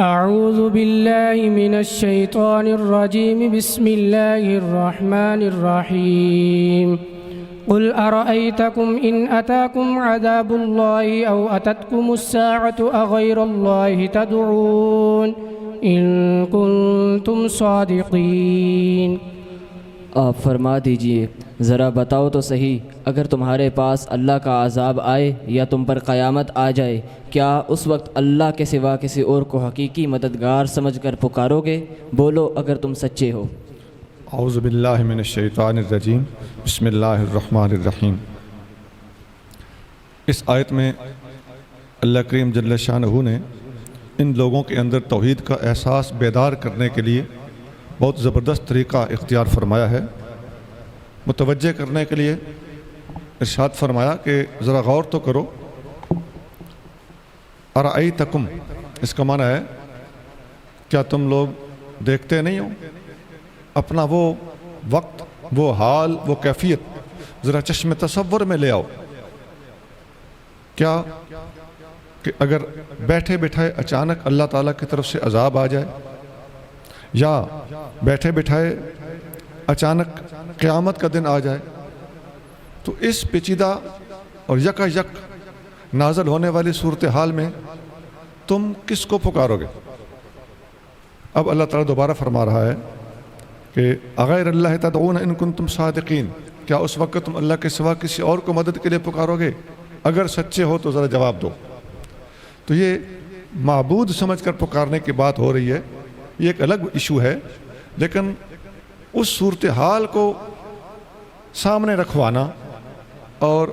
أعوذ بالله من الشيطان الرجيم بسم الله الرحمن الرحيم قل أرأيتكم إن أتاكم عذاب الله أو أتتكم الساعة أغير الله تدعون إن كنتم صادقين۔ آپ فرما دیجئے ذرا بتاؤ تو صحیح، اگر تمہارے پاس اللہ کا عذاب آئے یا تم پر قیامت آ جائے، کیا اس وقت اللہ کے سوا کسی اور کو حقیقی مددگار سمجھ کر پکارو گے؟ بولو اگر تم سچے ہو۔ اعوذ باللہ من الشیطان الرجیم، بسم اللہ الرحمن الرحیم۔ اس آیت میں اللہ کریم جل شانہ نے ان لوگوں کے اندر توحید کا احساس بیدار کرنے کے لیے بہت زبردست طریقہ اختیار فرمایا ہے۔ متوجہ کرنے کے لیے ارشاد فرمایا کہ ذرا غور تو کرو۔ ارأیتکم، اس کا معنی ہے کیا تم لوگ دیکھتے نہیں ہو؟ اپنا وہ وقت، وہ حال، وہ کیفیت ذرا چشم تصور میں لے آؤ۔ کیا کہ اگر بیٹھے بیٹھائے اچانک اللہ تعالیٰ کی طرف سے عذاب آ جائے، یا بیٹھے بٹھائے اچانک قیامت کا دن آ جائے، تو اس پیچیدہ اور یکا یک نازل ہونے والی صورتحال میں تم کس کو پکارو گے؟ اب اللہ تعالیٰ دوبارہ فرما رہا ہے کہ اغیر اللہ تدعون ان کنتم صادقین، کیا اس وقت تم اللہ کے سوا کسی اور کو مدد کے لیے پکارو گے؟ اگر سچے ہو تو ذرا جواب دو۔ تو یہ معبود سمجھ کر پکارنے کی بات ہو رہی ہے، یہ ایک الگ ایشو ہے، لیکن اس صورتحال کو سامنے رکھوانا اور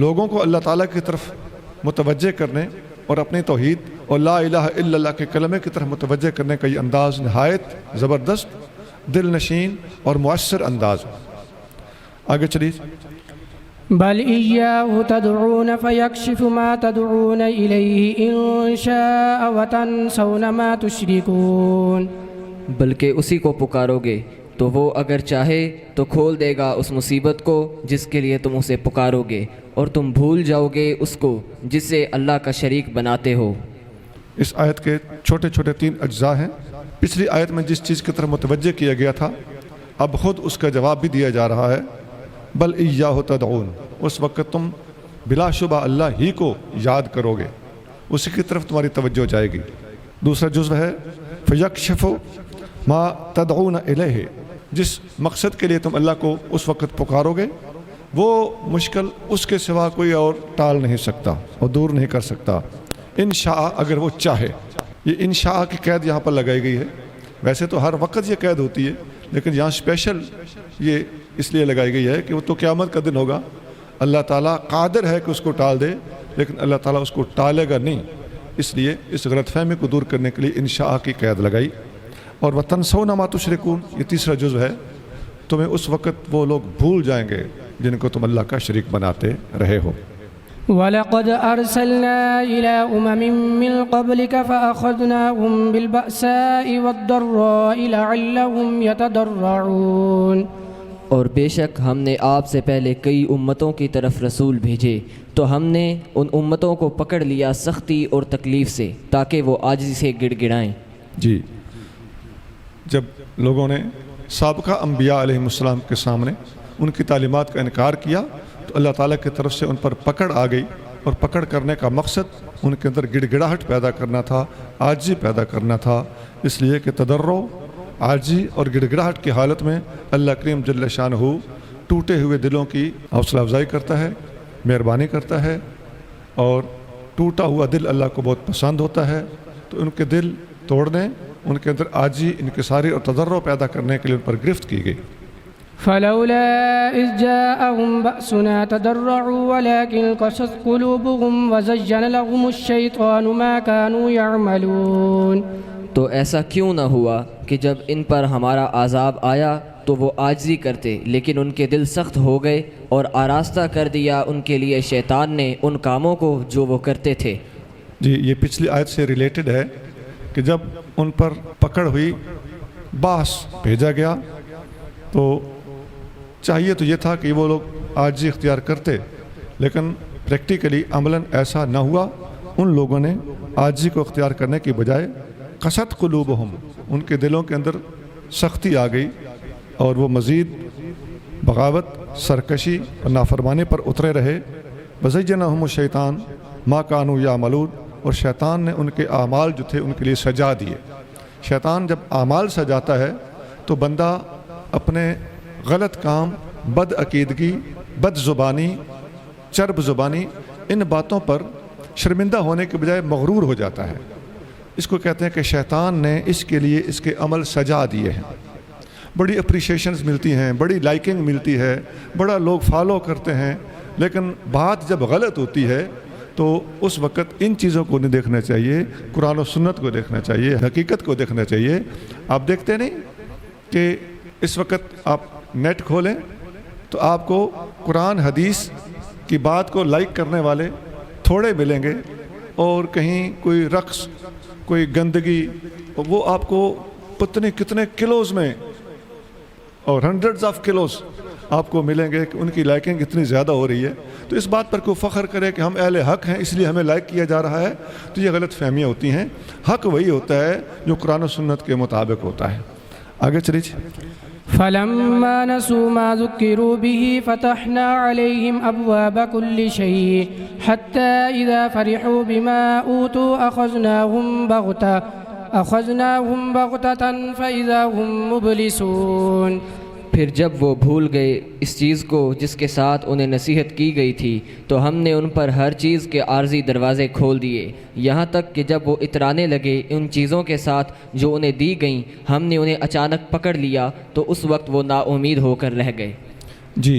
لوگوں کو اللہ تعالیٰ کی طرف متوجہ کرنے اور اپنی توحید اور لا الہ الا اللہ کے کلمے کی طرف متوجہ کرنے کا یہ انداز نہایت زبردست، دل نشین اور مؤثر انداز۔ آگے چلیے۔ بل إياه تدعون فيكشف ما تدعون إليه إن شاء وتنسون ما تشركون۔ بلکہ اسی کو پکارو گے تو وہ اگر چاہے تو کھول دے گا اس مصیبت کو جس کے لیے تم اسے پکارو گے، اور تم بھول جاؤ گے اس کو جس سے اللہ کا شریک بناتے ہو۔ اس آیت کے چھوٹے چھوٹے 3 اجزاء ہیں۔ پچھلی آیت میں جس چیز کی طرف متوجہ کیا گیا تھا، اب خود اس کا جواب بھی دیا جا رہا ہے۔ بل ایاہ تدعون، اس وقت تم بلا شبہ اللہ ہی کو یاد کرو گے، اسی کی طرف تمہاری توجہ جائے گی۔ دوسرا جزو ہے فیکشف ما تدعون الیہ، جس مقصد کے لیے تم اللہ کو اس وقت پکارو گے وہ مشکل اس کے سوا کوئی اور ٹال نہیں سکتا اور دور نہیں کر سکتا۔ انشاء، اگر وہ چاہے، یہ انشاء کی قید یہاں پر لگائی گئی ہے۔ ویسے تو ہر وقت یہ قید ہوتی ہے، لیکن یہاں اسپیشل یہ اس لیے لگائی گئی ہے کہ وہ تو قیامت کا دن ہوگا، اللہ تعالیٰ قادر ہے کہ اس کو ٹال دے، لیکن اللہ تعالیٰ اس کو ٹالے گا نہیں، اس لیے اس غلط فہمی کو دور کرنے کے لیے انشاء کی قید لگائی۔ اور وَتَنْسَوْنَ مَا تُشْرِكُونَ، یہ تیسرا جزو ہے، تمہیں اس وقت وہ لوگ بھول جائیں گے جن کو تم اللہ کا شریک بناتے رہے ہو۔ وَلَقَدْ أَرْسَلْنَا إِلَىٰ أُمَمٍ مِّن قَبْلِكَ فَأَخَذْنَاهُم بِالْبَأْسَاءِ وَالضَّرَّاءِ لَعَلَّهُمْ يَتَضَرَّعُونَ، اور بے شک ہم نے آپ سے پہلے کئی امتوں کی طرف رسول بھیجے تو ہم نے ان امتوں کو پکڑ لیا سختی اور تکلیف سے تاکہ وہ عاجزی سے گڑ گڑائیں۔ جی، جب لوگوں نے سابقہ انبیاء علیہ السلام کے سامنے ان کی تعلیمات کا انکار کیا تو اللہ تعالیٰ کی طرف سے ان پر پکڑ آ گئی، اور پکڑ کرنے کا مقصد ان کے اندر گڑ گڑاہٹ پیدا کرنا تھا، عاجزی پیدا کرنا تھا، اس لیے کہ تضرع، عاجزی اور گڑ گڑاہٹ کی حالت میں اللہ کریم جل شانہ ٹوٹے ہوئے دلوں کی حوصلہ افزائی کرتا ہے، مہربانی کرتا ہے، اور ٹوٹا ہوا دل اللہ کو بہت پسند ہوتا ہے۔ تو ان کے دل توڑنے، ان کے اندر عاجزی، انکساری اور تضرع پیدا کرنے کے لیے ان پر گرفت کی گئی۔ فلولا إذ جاءهم بأسنا تضرعوا ولكن قست قلوبهم وزين لهم الشيطان ما كانوا يعملون۔ تو ایسا کیوں نہ ہوا کہ جب ان پر ہمارا عذاب آیا تو وہ عاجزی کرتے، لیکن ان کے دل سخت ہو گئے اور آراستہ کر دیا ان کے لیے شیطان نے ان کاموں کو جو وہ کرتے تھے۔ جی، یہ پچھلی آیت سے ریلیٹڈ ہے کہ جب ان پر پکڑ ہوئی، باس بھیجا گیا، تو چاہیے تو یہ تھا کہ وہ لوگ عاجزی اختیار کرتے، لیکن پریکٹیکلی عملاً ایسا نہ ہوا۔ ان لوگوں نے عاجزی کو اختیار کرنے کی بجائے قست قلوبہم، ان کے دلوں کے اندر سختی آ گئی اور وہ مزید بغاوت، سرکشی اور نافرمانی پر اترے رہے۔ وزینہم الشیطان ما کانوا یعملون، اور شیطان نے ان کے اعمال جو تھے ان کے لیے سجا دیے۔ شیطان جب اعمال سجاتا ہے تو بندہ اپنے غلط کام، بد عقیدگی، بد زبانی، چرب زبانی، ان باتوں پر شرمندہ ہونے کے بجائے مغرور ہو جاتا ہے۔ اس کو کہتے ہیں کہ شیطان نے اس کے لیے اس کے عمل سجا دیے ہیں۔ بڑی اپریشیشنز ملتی ہیں، بڑی لائکنگ ملتی ہے، بڑا لوگ فالو کرتے ہیں، لیکن بات جب غلط ہوتی ہے تو اس وقت ان چیزوں کو نہیں دیکھنا چاہیے، قرآن و سنت کو دیکھنا چاہیے، حقیقت کو دیکھنا چاہیے۔ آپ دیکھتے نہیں کہ اس وقت آپ نیٹ کھولیں تو آپ کو قرآن حدیث کی بات کو لائک کرنے والے تھوڑے ملیں گے، اور کہیں کوئی رقص، کوئی گندگی، وہ آپ کو پتہ نہیں کتنے کلوز میں اور ہنڈریڈز آف کلوز آپ کو ملیں گے کہ ان کی لائکنگ اتنی زیادہ ہو رہی ہے۔ تو اس بات پر کوئی فخر کرے کہ ہم اہل حق ہیں اس لیے ہمیں لائک کیا جا رہا ہے، تو یہ غلط فہمیاں ہوتی ہیں۔ حق وہی ہوتا ہے جو قرآن و سنت کے مطابق ہوتا ہے۔ آگے چلیے۔ فلما نسوا ما ذكروا به فتحنا عليهم أبواب كل شيء حتى إذا فرحوا بما أوتوا أخذناهم بغتة فإذا هم مبلسون۔ پھر جب وہ بھول گئے اس چیز کو جس کے ساتھ انہیں نصیحت کی گئی تھی تو ہم نے ان پر ہر چیز کے عارضی دروازے کھول دیے، یہاں تک کہ جب وہ اترانے لگے ان چیزوں کے ساتھ جو انہیں دی گئیں، ہم نے انہیں اچانک پکڑ لیا تو اس وقت وہ نا امید ہو کر رہ گئے۔ جی،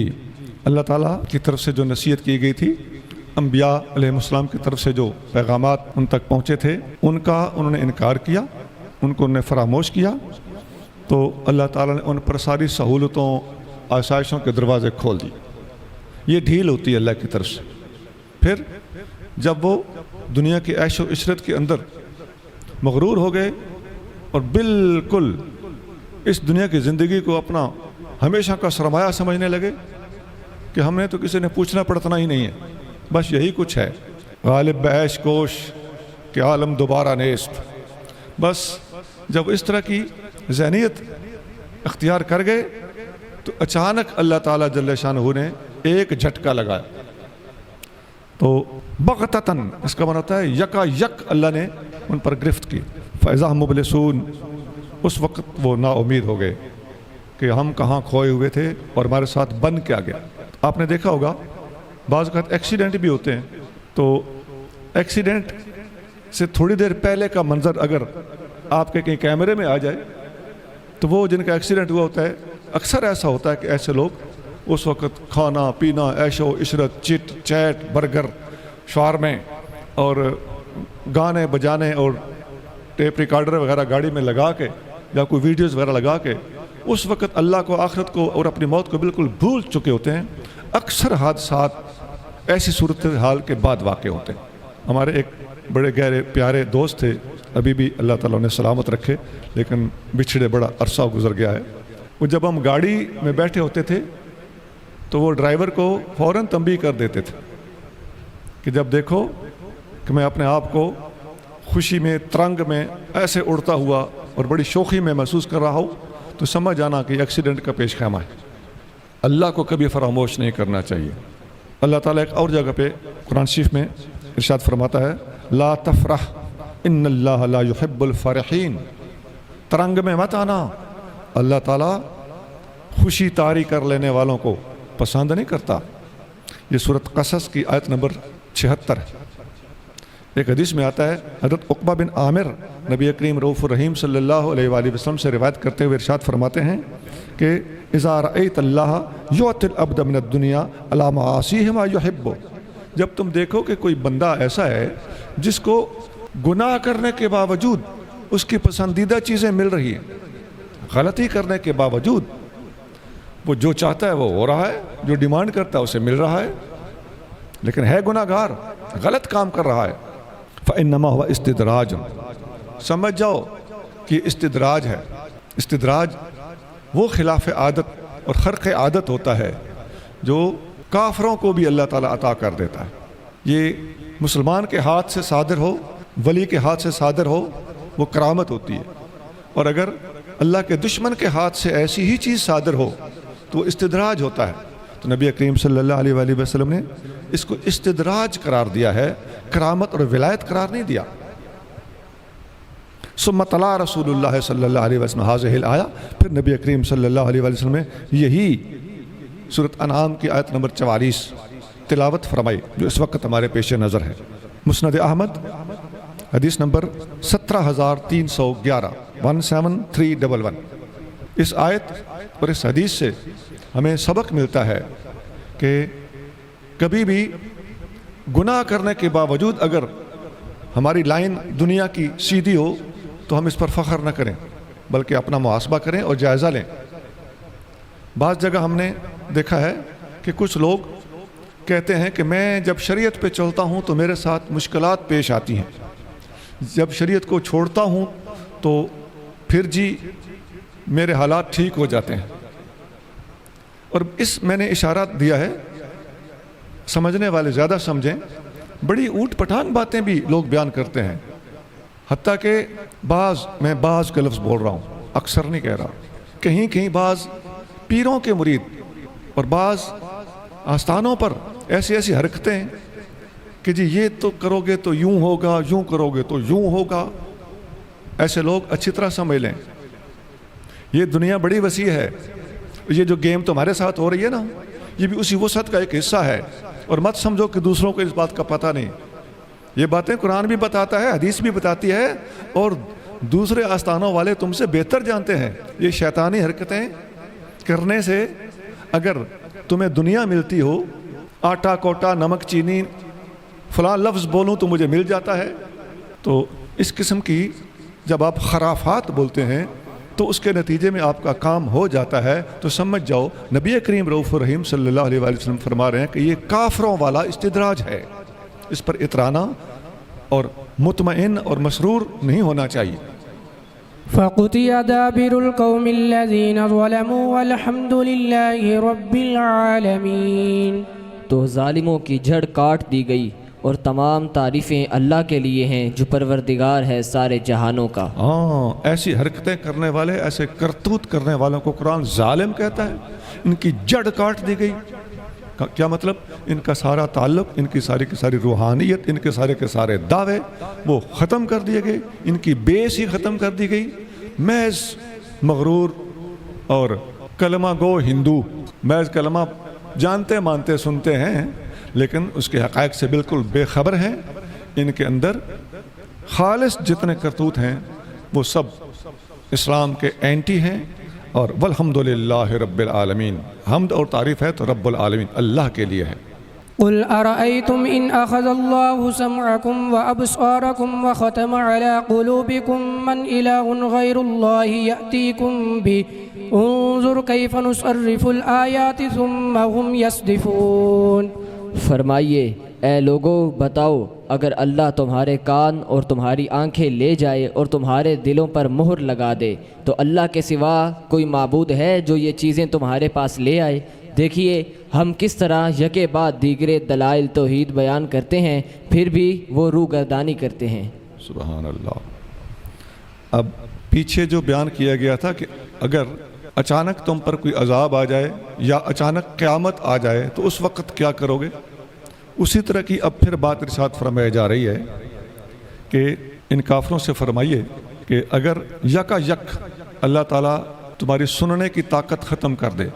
اللہ تعالیٰ کی طرف سے جو نصیحت کی گئی تھی، انبیاء علیہ السلام کی طرف سے جو پیغامات ان تک پہنچے تھے، ان کا انہوں نے انکار کیا، ان کو انہوں نے فراموش کیا، تو اللہ تعالیٰ نے ان پر ساری سہولتوں، آسائشوں کے دروازے کھول دی۔ یہ ڈھیل ہوتی ہے اللہ کی طرف سے۔ پھر جب وہ دنیا کی عیش و عشرت کے اندر مغرور ہو گئے اور بالکل اس دنیا کی زندگی کو اپنا ہمیشہ کا سرمایہ سمجھنے لگے کہ ہم نے تو کسی نے پوچھنا پڑتنا ہی نہیں ہے، بس یہی کچھ ہے، غالب بعیش کوش کہ عالم دوبارہ نیست۔ بس جب اس طرح کی ذہنیت اختیار کر گئے تو اچانک اللہ تعالیٰ جل شانہ نے ایک جھٹکا لگایا، تو بغتتاً اس کا معنی ہوتا ہے یکا یک اللہ نے ان پر گرفت کی۔ فَإِذَا هُمْ مُبْلِسُونَ، اس وقت وہ نا امید ہو گئے کہ ہم کہاں کھوئے ہوئے تھے اور ہمارے ساتھ بن کیا گیا۔ آپ نے دیکھا ہوگا بعض اوقات ایکسیڈنٹ بھی ہوتے ہیں، تو ایکسیڈنٹ سے تھوڑی دیر پہلے کا منظر اگر آپ کے کہیں کیمرے میں آ جائے تو وہ جن کا ایکسیڈنٹ ہوا ہوتا ہے، اکثر ایسا ہوتا ہے کہ ایسے لوگ اس وقت کھانا پینا، عیش و عشرت، چٹ چیٹ، برگر، شاورمے اور گانے بجانے اور ٹیپ ریکارڈر وغیرہ گاڑی میں لگا کے یا کوئی ویڈیوز وغیرہ لگا کے اس وقت اللہ کو، آخرت کو اور اپنی موت کو بالکل بھول چکے ہوتے ہیں۔ اکثر حادثات ایسی صورتحال کے بعد واقع ہوتے ہیں۔ ہمارے ایک بڑے گہرے پیارے دوست تھے، ابھی بھی اللہ تعالیٰ نے سلامت رکھے، لیکن بچھڑے بڑا عرصہ گزر گیا ہے۔ وہ جب ہم گاڑی میں بیٹھے ہوتے تھے تو وہ ڈرائیور کو فوراً تنبیہ کر دیتے تھے کہ جب دیکھو کہ میں اپنے آپ کو خوشی میں، ترنگ میں ایسے اڑتا ہوا اور بڑی شوخی میں محسوس کر رہا ہوں تو سمجھ جانا کہ ایکسیڈنٹ کا پیش خیمہ ہے۔ اللہ کو کبھی فراموش نہیں کرنا چاہیے۔ اللہ تعالیٰ ایک اور جگہ پہ قرآن شریف میں ارشاد فرماتا ہے، لا تفرح ان اللہ لا يحب الفرحین، ترنگ میں مت آنا، اللہ تعالیٰ خوشی طاری کر لینے والوں کو پسند نہیں کرتا۔ یہ سورۃ قصص کی آیت نمبر 76 ہے۔ ایک حدیث میں آتا ہے، حضرت عقبہ بن عامر نبی کریم رؤوف الرحیم صلی اللہ علیہ وآلہ وسلم سے روایت کرتے ہوئے ارشاد فرماتے ہیں کہ اذا رأیت اللہ یعطی العبد من الدنیا علی معاصیہ ما یحب، جب تم دیکھو کہ کوئی بندہ ایسا ہے جس کو گناہ کرنے کے باوجود اس کی پسندیدہ چیزیں مل رہی ہیں، غلطی کرنے کے باوجود وہ جو چاہتا ہے وہ ہو رہا ہے، جو ڈیمانڈ کرتا ہے اسے مل رہا ہے، لیکن ہے گناہ گار، غلط کام کر رہا ہے، فَإِنَّمَا هُوَ اسْتِدْرَاجٌ، سمجھ جاؤ کہ استدراج ہے۔ استدراج وہ خلاف عادت اور خرق عادت ہوتا ہے جو کافروں کو بھی اللہ تعالیٰ عطا کر دیتا ہے۔ یہ مسلمان کے ہاتھ سے صادر ہو، ولی کے ہاتھ سے صادر ہو، وہ کرامت ہوتی ہے، اور اگر اللہ کے دشمن کے ہاتھ سے ایسی ہی چیز صادر ہو تو وہ استدراج ہوتا ہے۔ تو نبی کریم صلی اللہ علیہ وآلہ وسلم نے اس کو استدراج قرار دیا ہے، کرامت اور ولایت قرار نہیں دیا۔ ثم تلا رسول اللہ صلی اللہ علیہ وسلم هذه الآیہ، پھر نبی کریم صلی اللہ علیہ وآلہ وسلم نے یہی سورۃ انعام کی آیت نمبر 44 تلاوت فرمائی، جو اس وقت ہمارے پیش نظر ہے۔ مسند احمد حدیث نمبر 17311 17311۔ اس آیت اور اس حدیث سے ہمیں سبق ملتا ہے کہ کبھی بھی گناہ کرنے کے باوجود اگر ہماری لائن دنیا کی سیدھی ہو تو ہم اس پر فخر نہ کریں، بلکہ اپنا محاسبہ کریں اور جائزہ لیں۔ بعض جگہ ہم نے دیکھا ہے کہ کچھ لوگ کہتے ہیں کہ میں جب شریعت پہ چلتا ہوں تو میرے ساتھ مشکلات پیش آتی ہیں، جب شریعت کو چھوڑتا ہوں تو پھر جی میرے حالات ٹھیک ہو جاتے ہیں۔ اور اس میں نے اشارہ دیا ہے، سمجھنے والے زیادہ سمجھیں، بڑی اوٹ پٹانگ باتیں بھی لوگ بیان کرتے ہیں، حتیٰ کہ میں بعض کا لفظ بول رہا ہوں، اکثر نہیں کہہ رہا، کہیں کہیں بعض پیروں کے مرید اور بعض آستانوں پر ایسی ایسی حرکتیں ہیں کہ جی یہ تو کرو گے تو یوں ہوگا، یوں کرو گے تو یوں ہوگا۔ ایسے لوگ اچھی طرح سمجھ لیں، یہ دنیا بڑی وسیع ہے، یہ جو گیم تمہارے ساتھ ہو رہی ہے نا، یہ بھی اسی وسعت کا ایک حصہ ہے، اور مت سمجھو کہ دوسروں کو اس بات کا پتہ نہیں۔ یہ باتیں قرآن بھی بتاتا ہے، حدیث بھی بتاتی ہے، اور دوسرے آستانوں والے تم سے بہتر جانتے ہیں۔ یہ شیطانی حرکتیں کرنے سے اگر تمہیں دنیا ملتی ہو، آٹا کوٹا نمک چینی فلاں لفظ بولوں تو مجھے مل جاتا ہے، تو اس قسم کی جب آپ خرافات بولتے ہیں تو اس کے نتیجے میں آپ کا کام ہو جاتا ہے، تو سمجھ جاؤ نبی کریم رؤوف الرحیم صلی اللہ علیہ وآلہ وسلم فرما رہے ہیں کہ یہ کافروں والا استدراج ہے، اس پر اترانا اور مطمئن اور مسرور نہیں ہونا چاہیے۔ فقطع دابر القوم الذين ظلموا والحمد لله رب العالمین۔ تو ظالموں کی جھڑ کاٹ دی گئی، اور تمام تعریفیں اللہ کے لیے ہیں جو پروردگار ہے سارے جہانوں کا۔ ایسی حرکتیں کرنے والے، ایسے کرتوت کرنے والوں کو قرآن ظالم کہتا ہے، ان کی جڑ کاٹ دی گئی۔ کیا مطلب؟ ان کا سارا تعلق، ان کی ساری کی ساری روحانیت، ان کے سارے دعوے وہ ختم کر دیے گئے، ان کی بیس ہی ختم کر دی گئی۔ محض مغرور اور کلمہ گو ہندو، محض کلمہ جانتے مانتے سنتے ہیں، لیکن اس کے حقائق سے بالکل بے خبر ہیں۔ ان کے اندر خالص جتنے کرتوت ہیں وہ سب اسلام کے اینٹی ہیں، اور والحمدللہ رب العالمین، حمد اور تعریف ہے تو رب العالمین اللہ کے لیے ہے۔ قل ارأيتم ان اخذ الله سمعكم وابصاركم وختم على قلوبكم من اله غير الله يأتيكم به انظر كيف نصرف الآيات ثم هم يصدفون۔ فرمائیے اے لوگو بتاؤ، اگر اللہ تمہارے کان اور تمہاری آنکھیں لے جائے اور تمہارے دلوں پر مہر لگا دے تو اللہ کے سوا کوئی معبود ہے جو یہ چیزیں تمہارے پاس لے آئے؟ دیکھیے ہم کس طرح یکے بعد دیگرے دلائل توحید بیان کرتے ہیں، پھر بھی وہ روگردانی کرتے ہیں۔ سبحان اللہ۔ اب پیچھے جو بیان کیا گیا تھا کہ اگر اچانک تم پر کوئی عذاب آ جائے یا اچانک قیامت آ جائے تو اس وقت کیا کرو گے، اسی طرح کی اب پھر بات ارشاد فرمائی جا رہی ہے کہ ان کافروں سے فرمائیے کہ اگر یکا یک اللہ تعالیٰ تمہاری سننے کی طاقت ختم کر دے،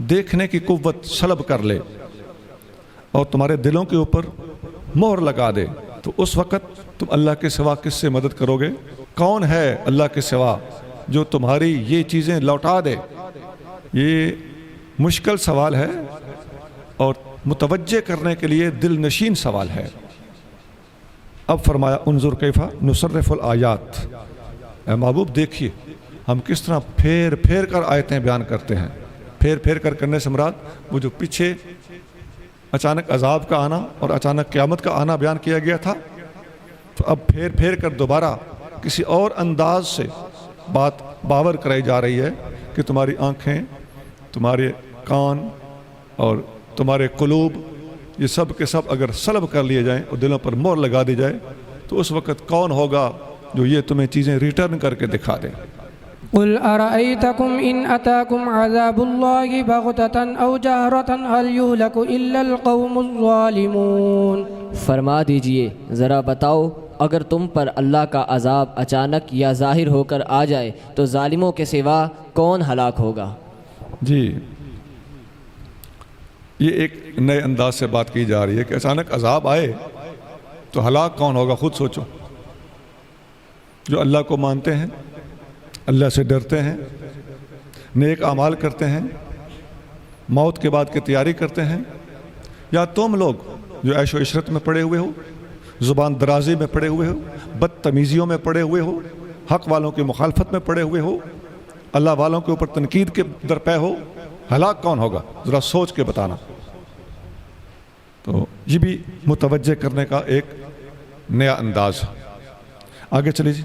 دیکھنے کی قوت سلب کر لے اور تمہارے دلوں کے اوپر مہر لگا دے، تو اس وقت تم اللہ کے سوا کس سے مدد کرو گے؟ کون ہے اللہ کے سوا جو تمہاری یہ چیزیں لوٹا دے؟ یہ مشکل سوال ہے اور متوجہ کرنے کے لیے دل نشین سوال ہے۔ اب فرمایا انظر کیفا نصرف الآیات، اے محبوب دیکھیے ہم کس طرح پھیر پھیر کر آیتیں بیان کرتے ہیں۔ پھیر پھیر کر کرنے سے مراد وہ جو پیچھے اچانک عذاب کا آنا اور اچانک قیامت کا آنا بیان کیا گیا تھا، تو اب پھیر پھیر کر دوبارہ کسی اور انداز سے بات باور کرائی جا رہی ہے کہ تمہاری آنکھیں، تمہارے کان اور تمہارے قلوب، یہ سب کے سب اگر سلب کر لیے جائیں اور دلوں پر مہر لگا دی جائے تو اس وقت کون ہوگا جو یہ تمہیں چیزیں ریٹرن کر کے دکھا دیں۔ قل أرأيتكم إن أتاكم عذاب الله بغتة أو جهرة هل يهلك إلا القوم الظالمون۔ فرما دیجئے ذرا بتاؤ اگر تم پر اللہ کا عذاب اچانک یا ظاہر ہو کر آ جائے تو ظالموں کے سوا کون ہلاک ہوگا؟ جی یہ ایک نئے انداز سے بات کی جا رہی ہے کہ اچانک عذاب آئے تو ہلاک کون ہوگا؟ خود سوچو۔ جو اللہ کو مانتے ہیں، اللہ سے ڈرتے ہیں، نیک اعمال کرتے ہیں، موت کے بعد کی تیاری کرتے ہیں، یا تم لوگ جو عیش و عشرت میں پڑے ہوئے ہو، زبان درازی میں پڑے ہوئے ہو، بدتمیزیوں میں پڑے ہوئے ہو، حق والوں کی مخالفت میں پڑے ہوئے ہو، اللہ والوں کے اوپر تنقید کے درپے ہو، ہلاک کون ہوگا؟ ذرا سوچ کے بتانا۔ تو یہ بھی متوجہ کرنے کا ایک نیا انداز ہے۔ آگے چلیے جی۔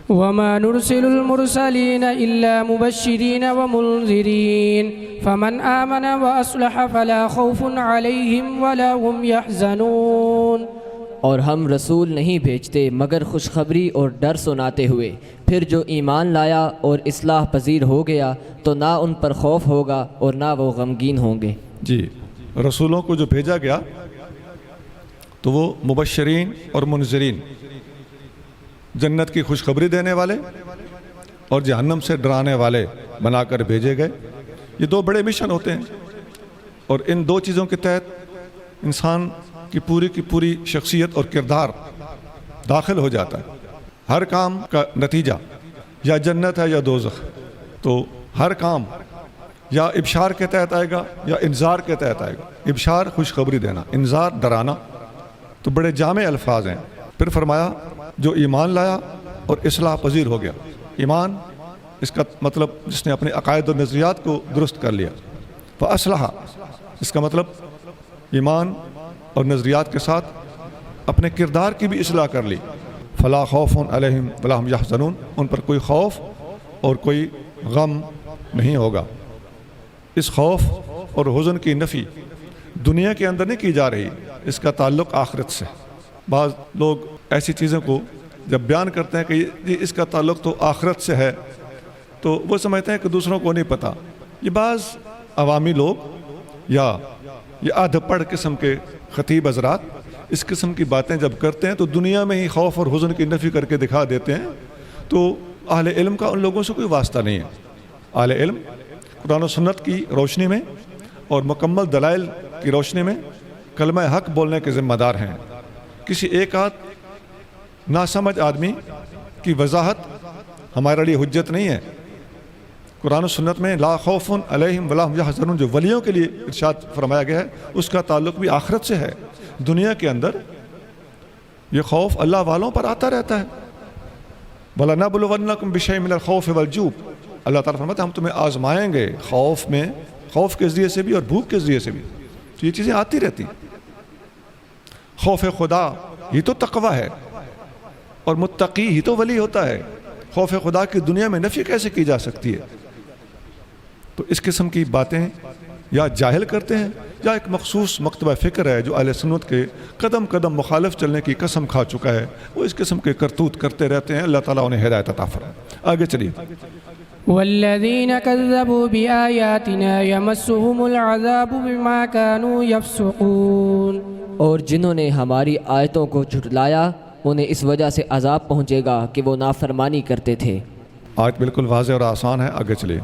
وما نرسل المرسلين إلا مبشرين ومنذرين فمن آمن وأصلح فلا خوف عليهم ولا هم يحزنون۔ اور ہم رسول نہیں بھیجتے مگر خوشخبری اور ڈر سناتے ہوئے، پھر جو ایمان لایا اور اصلاح پذیر ہو گیا تو نہ ان پر خوف ہوگا اور نہ وہ غمگین ہوں گے۔ جی رسولوں کو جو بھیجا گیا تو وہ مبشرین اور منذرین، جنت کی خوشخبری دینے والے اور جہنم سے ڈرانے والے بنا کر بھیجے گئے۔ یہ دو بڑے مشن ہوتے ہیں اور ان دو چیزوں کے تحت انسان کی پوری شخصیت اور کردار داخل ہو جاتا ہے۔ ہر کام کا نتیجہ یا جنت ہے یا دوزخ، تو ہر کام یا ابشار کے تحت آئے گا یا انذار کے تحت آئے گا۔ ابشار خوشخبری دینا، انذار ڈرانا، تو بڑے جامع الفاظ ہیں۔ پھر فرمایا جو ایمان لایا اور اصلاح پذیر ہو گیا۔ ایمان اس کا مطلب جس نے اپنے عقائد و نظریات کو درست کر لیا، فاصلح اس کا مطلب ایمان اور نظریات کے ساتھ اپنے کردار کی بھی اصلاح کر لی۔ فلا خوف علیہم ولا هم یحزنون، ان پر کوئی خوف اور کوئی غم نہیں ہوگا۔ اس خوف اور حزن کی نفی دنیا کے اندر نہیں کی جا رہی، اس کا تعلق آخرت سے۔ بعض لوگ ایسی چیزوں کو جب بیان کرتے ہیں کہ اس کا تعلق تو آخرت سے ہے، تو وہ سمجھتے ہیں کہ دوسروں کو نہیں پتہ۔ یہ بعض عوامی لوگ یا یہ آدھ پڑھ قسم کے خطیب حضرات اس قسم کی باتیں جب کرتے ہیں تو دنیا میں ہی خوف اور حزن کی نفی کر کے دکھا دیتے ہیں، تو اہل علم کا ان لوگوں سے کوئی واسطہ نہیں ہے۔ اہل علم قرآن و سنت کی روشنی میں اور مکمل دلائل کی روشنی میں کلمہ حق بولنے کے ذمہ دار ہیں۔ کسی ایک آدھ ناسمجھ آدمی کی وضاحت ہمارے لیے حجت نہیں ہے۔ قرآن و سنت میں لا خوف علیہم ولا هم یحزنون جو ولیوں کے لیے ارشاد فرمایا گیا ہے، اس کا تعلق بھی آخرت سے ہے۔ دنیا کے اندر یہ خوف اللہ والوں پر آتا رہتا ہے۔ وَلَنَبْلُوَنَّكُمْ بِشَيْءٍ مِّنَ الْخَوْفِ وَالْجُوعِ، اللہ تعالیٰ فرماتا ہے ہم تمہیں آزمائیں گے خوف میں، خوف کے ذریعے سے بھی اور بھوک کے ذریعے سے بھی۔ تو یہ چیزیں آتی رہتی ہیں۔ خوف خدا یہ تو تقوی ہے، اور متقی ہی تو ولی ہوتا ہے۔ خوف خدا کی دنیا میں نفی کیسے کی جا سکتی ہے؟ تو اس قسم کی باتیں یا جاہل کرتے ہیں یا ایک مخصوص مکتبہ فکر ہے جو اہل سنت کے قدم قدم مخالف چلنے کی قسم کھا چکا ہے، وہ اس قسم کے کرتوت کرتے رہتے ہیں۔ اللہ تعالیٰ انہیں ہدایت عطا فرمائے۔ آگے چلیے۔ والذين كذبوا بآياتنا يمسهم العذاب بما كانوا يفسقون۔ اور جنہوں نے ہماری آیتوں کو جھٹلایا انہیں اس وجہ سے عذاب پہنچے گا کہ وہ نافرمانی کرتے تھے۔ آیت بالکل واضح اور آسان ہے، آگے چلیے۔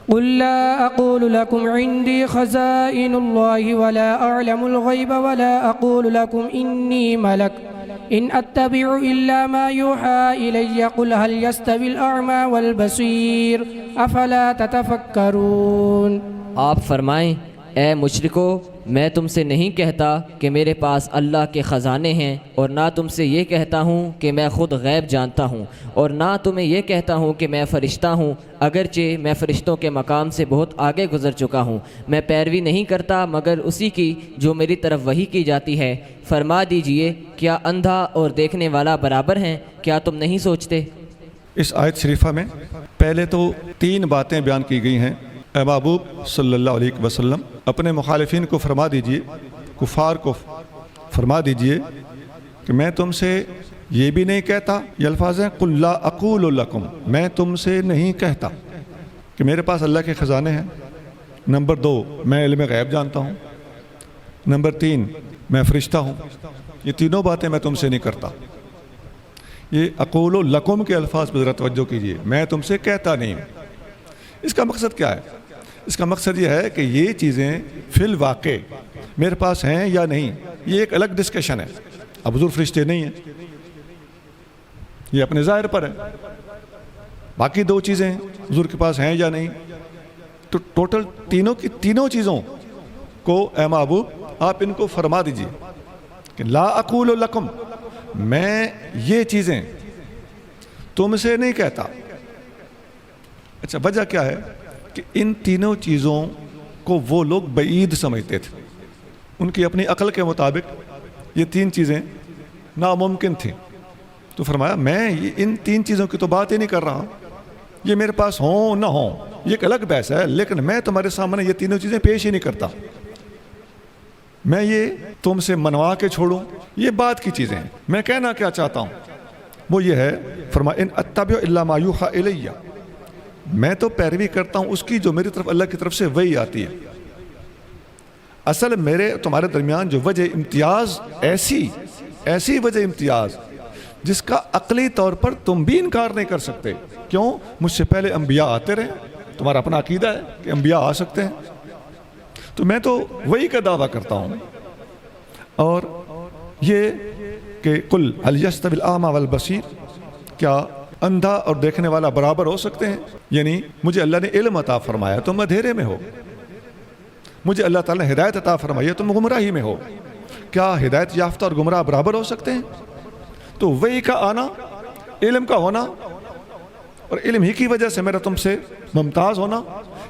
قل لا أقول لكم عندي خزائن الله ولا أعلم الغيب ولا أقول لكم إني ملك إن أتبع إلا ما يوحى إلي قل هل يستوي الأعمى والبصير أفلا تتفكرون۔ آپ فرمائیں اے مشرکو، میں تم سے نہیں کہتا کہ میرے پاس اللہ کے خزانے ہیں، اور نہ تم سے یہ کہتا ہوں کہ میں خود غیب جانتا ہوں، اور نہ تمہیں یہ کہتا ہوں کہ میں فرشتہ ہوں، اگرچہ میں فرشتوں کے مقام سے بہت آگے گزر چکا ہوں۔ میں پیروی نہیں کرتا مگر اسی کی جو میری طرف وحی کی جاتی ہے۔ فرما دیجئے کیا اندھا اور دیکھنے والا برابر ہیں؟ کیا تم نہیں سوچتے؟ اس آیت شریفہ میں پہلے تو 3 باتیں بیان کی گئی ہیں۔ اے محبوب صلی اللہ علیہ وسلم، اپنے مخالفین کو فرما دیجئے، کفار کو فرما دیجئے کہ میں تم سے یہ بھی نہیں کہتا. یہ الفاظ ہیں قل لا اقول لکم، میں تم سے نہیں کہتا کہ میرے پاس اللہ کے خزانے ہیں. نمبر 2، میں علم غیب جانتا ہوں. نمبر 3، میں فرشتہ ہوں. یہ تینوں باتیں میں تم سے نہیں کرتا. یہ اقول لکم کے الفاظ پر ذرا توجہ کیجیے، میں تم سے کہتا نہیں ہوں. اس کا مقصد کیا ہے؟ اس کا مقصد یہ ہے کہ یہ چیزیں فی الواقع میرے پاس ہیں یا نہیں، یہ ایک الگ ڈسکشن ہے. اب حضور فرشتے نہیں ہیں، یہ اپنے ظاہر پر ہے. باقی 2 چیزیں حضور کے پاس ہیں یا نہیں. تو ٹوٹل تینوں چیزوں کو اے محبوب آپ ان کو فرما دیجئے کہ لا اقول لکم، میں یہ چیزیں تم سے نہیں کہتا. اچھا، وجہ کیا ہے کہ ان تینوں چیزوں کو وہ لوگ بعید سمجھتے تھے. ان کی اپنی عقل کے مطابق یہ 3 چیزیں ناممکن تھیں. تو فرمایا میں ان 3 چیزوں کی تو بات ہی نہیں کر رہا، یہ میرے پاس ہوں نہ ہوں یہ ایک الگ بحث ہے، لیکن میں تمہارے سامنے یہ تینوں چیزیں پیش ہی نہیں کرتا. میں یہ تم سے منوا کے چھوڑوں، یہ بات کی چیزیں ہیں. میں کہنا کیا چاہتا ہوں وہ یہ ہے، فرمایا ان اتبع الا ما یوحی الی، میں تو پیروی کرتا ہوں اس کی جو میری طرف اللہ کی طرف سے وحی آتی ہے. اصل میرے تمہارے درمیان جو وجہ امتیاز، ایسی وجہ امتیاز جس کا عقلی طور پر تم بھی انکار نہیں کر سکتے. کیوں؟ مجھ سے پہلے انبیاء آتے رہے، تمہارا اپنا عقیدہ ہے کہ انبیاء آ سکتے ہیں، تو میں تو وہی کا دعویٰ کرتا ہوں. اور یہ کہ قل هل يستوي الاعمى والبصير، کیا اندھا اور دیکھنے والا برابر ہو سکتے ہیں؟ یعنی مجھے اللہ نے علم عطا فرمایا تم اندھیرے میں ہو، مجھے اللہ تعالیٰ نے ہدایت عطا فرمائی ہے تم گمراہی میں ہو. کیا ہدایت یافتہ اور گمراہ برابر ہو سکتے ہیں؟ تو وہی کا آنا، علم کا ہونا اور علم ہی کی وجہ سے میرا تم سے ممتاز ہونا،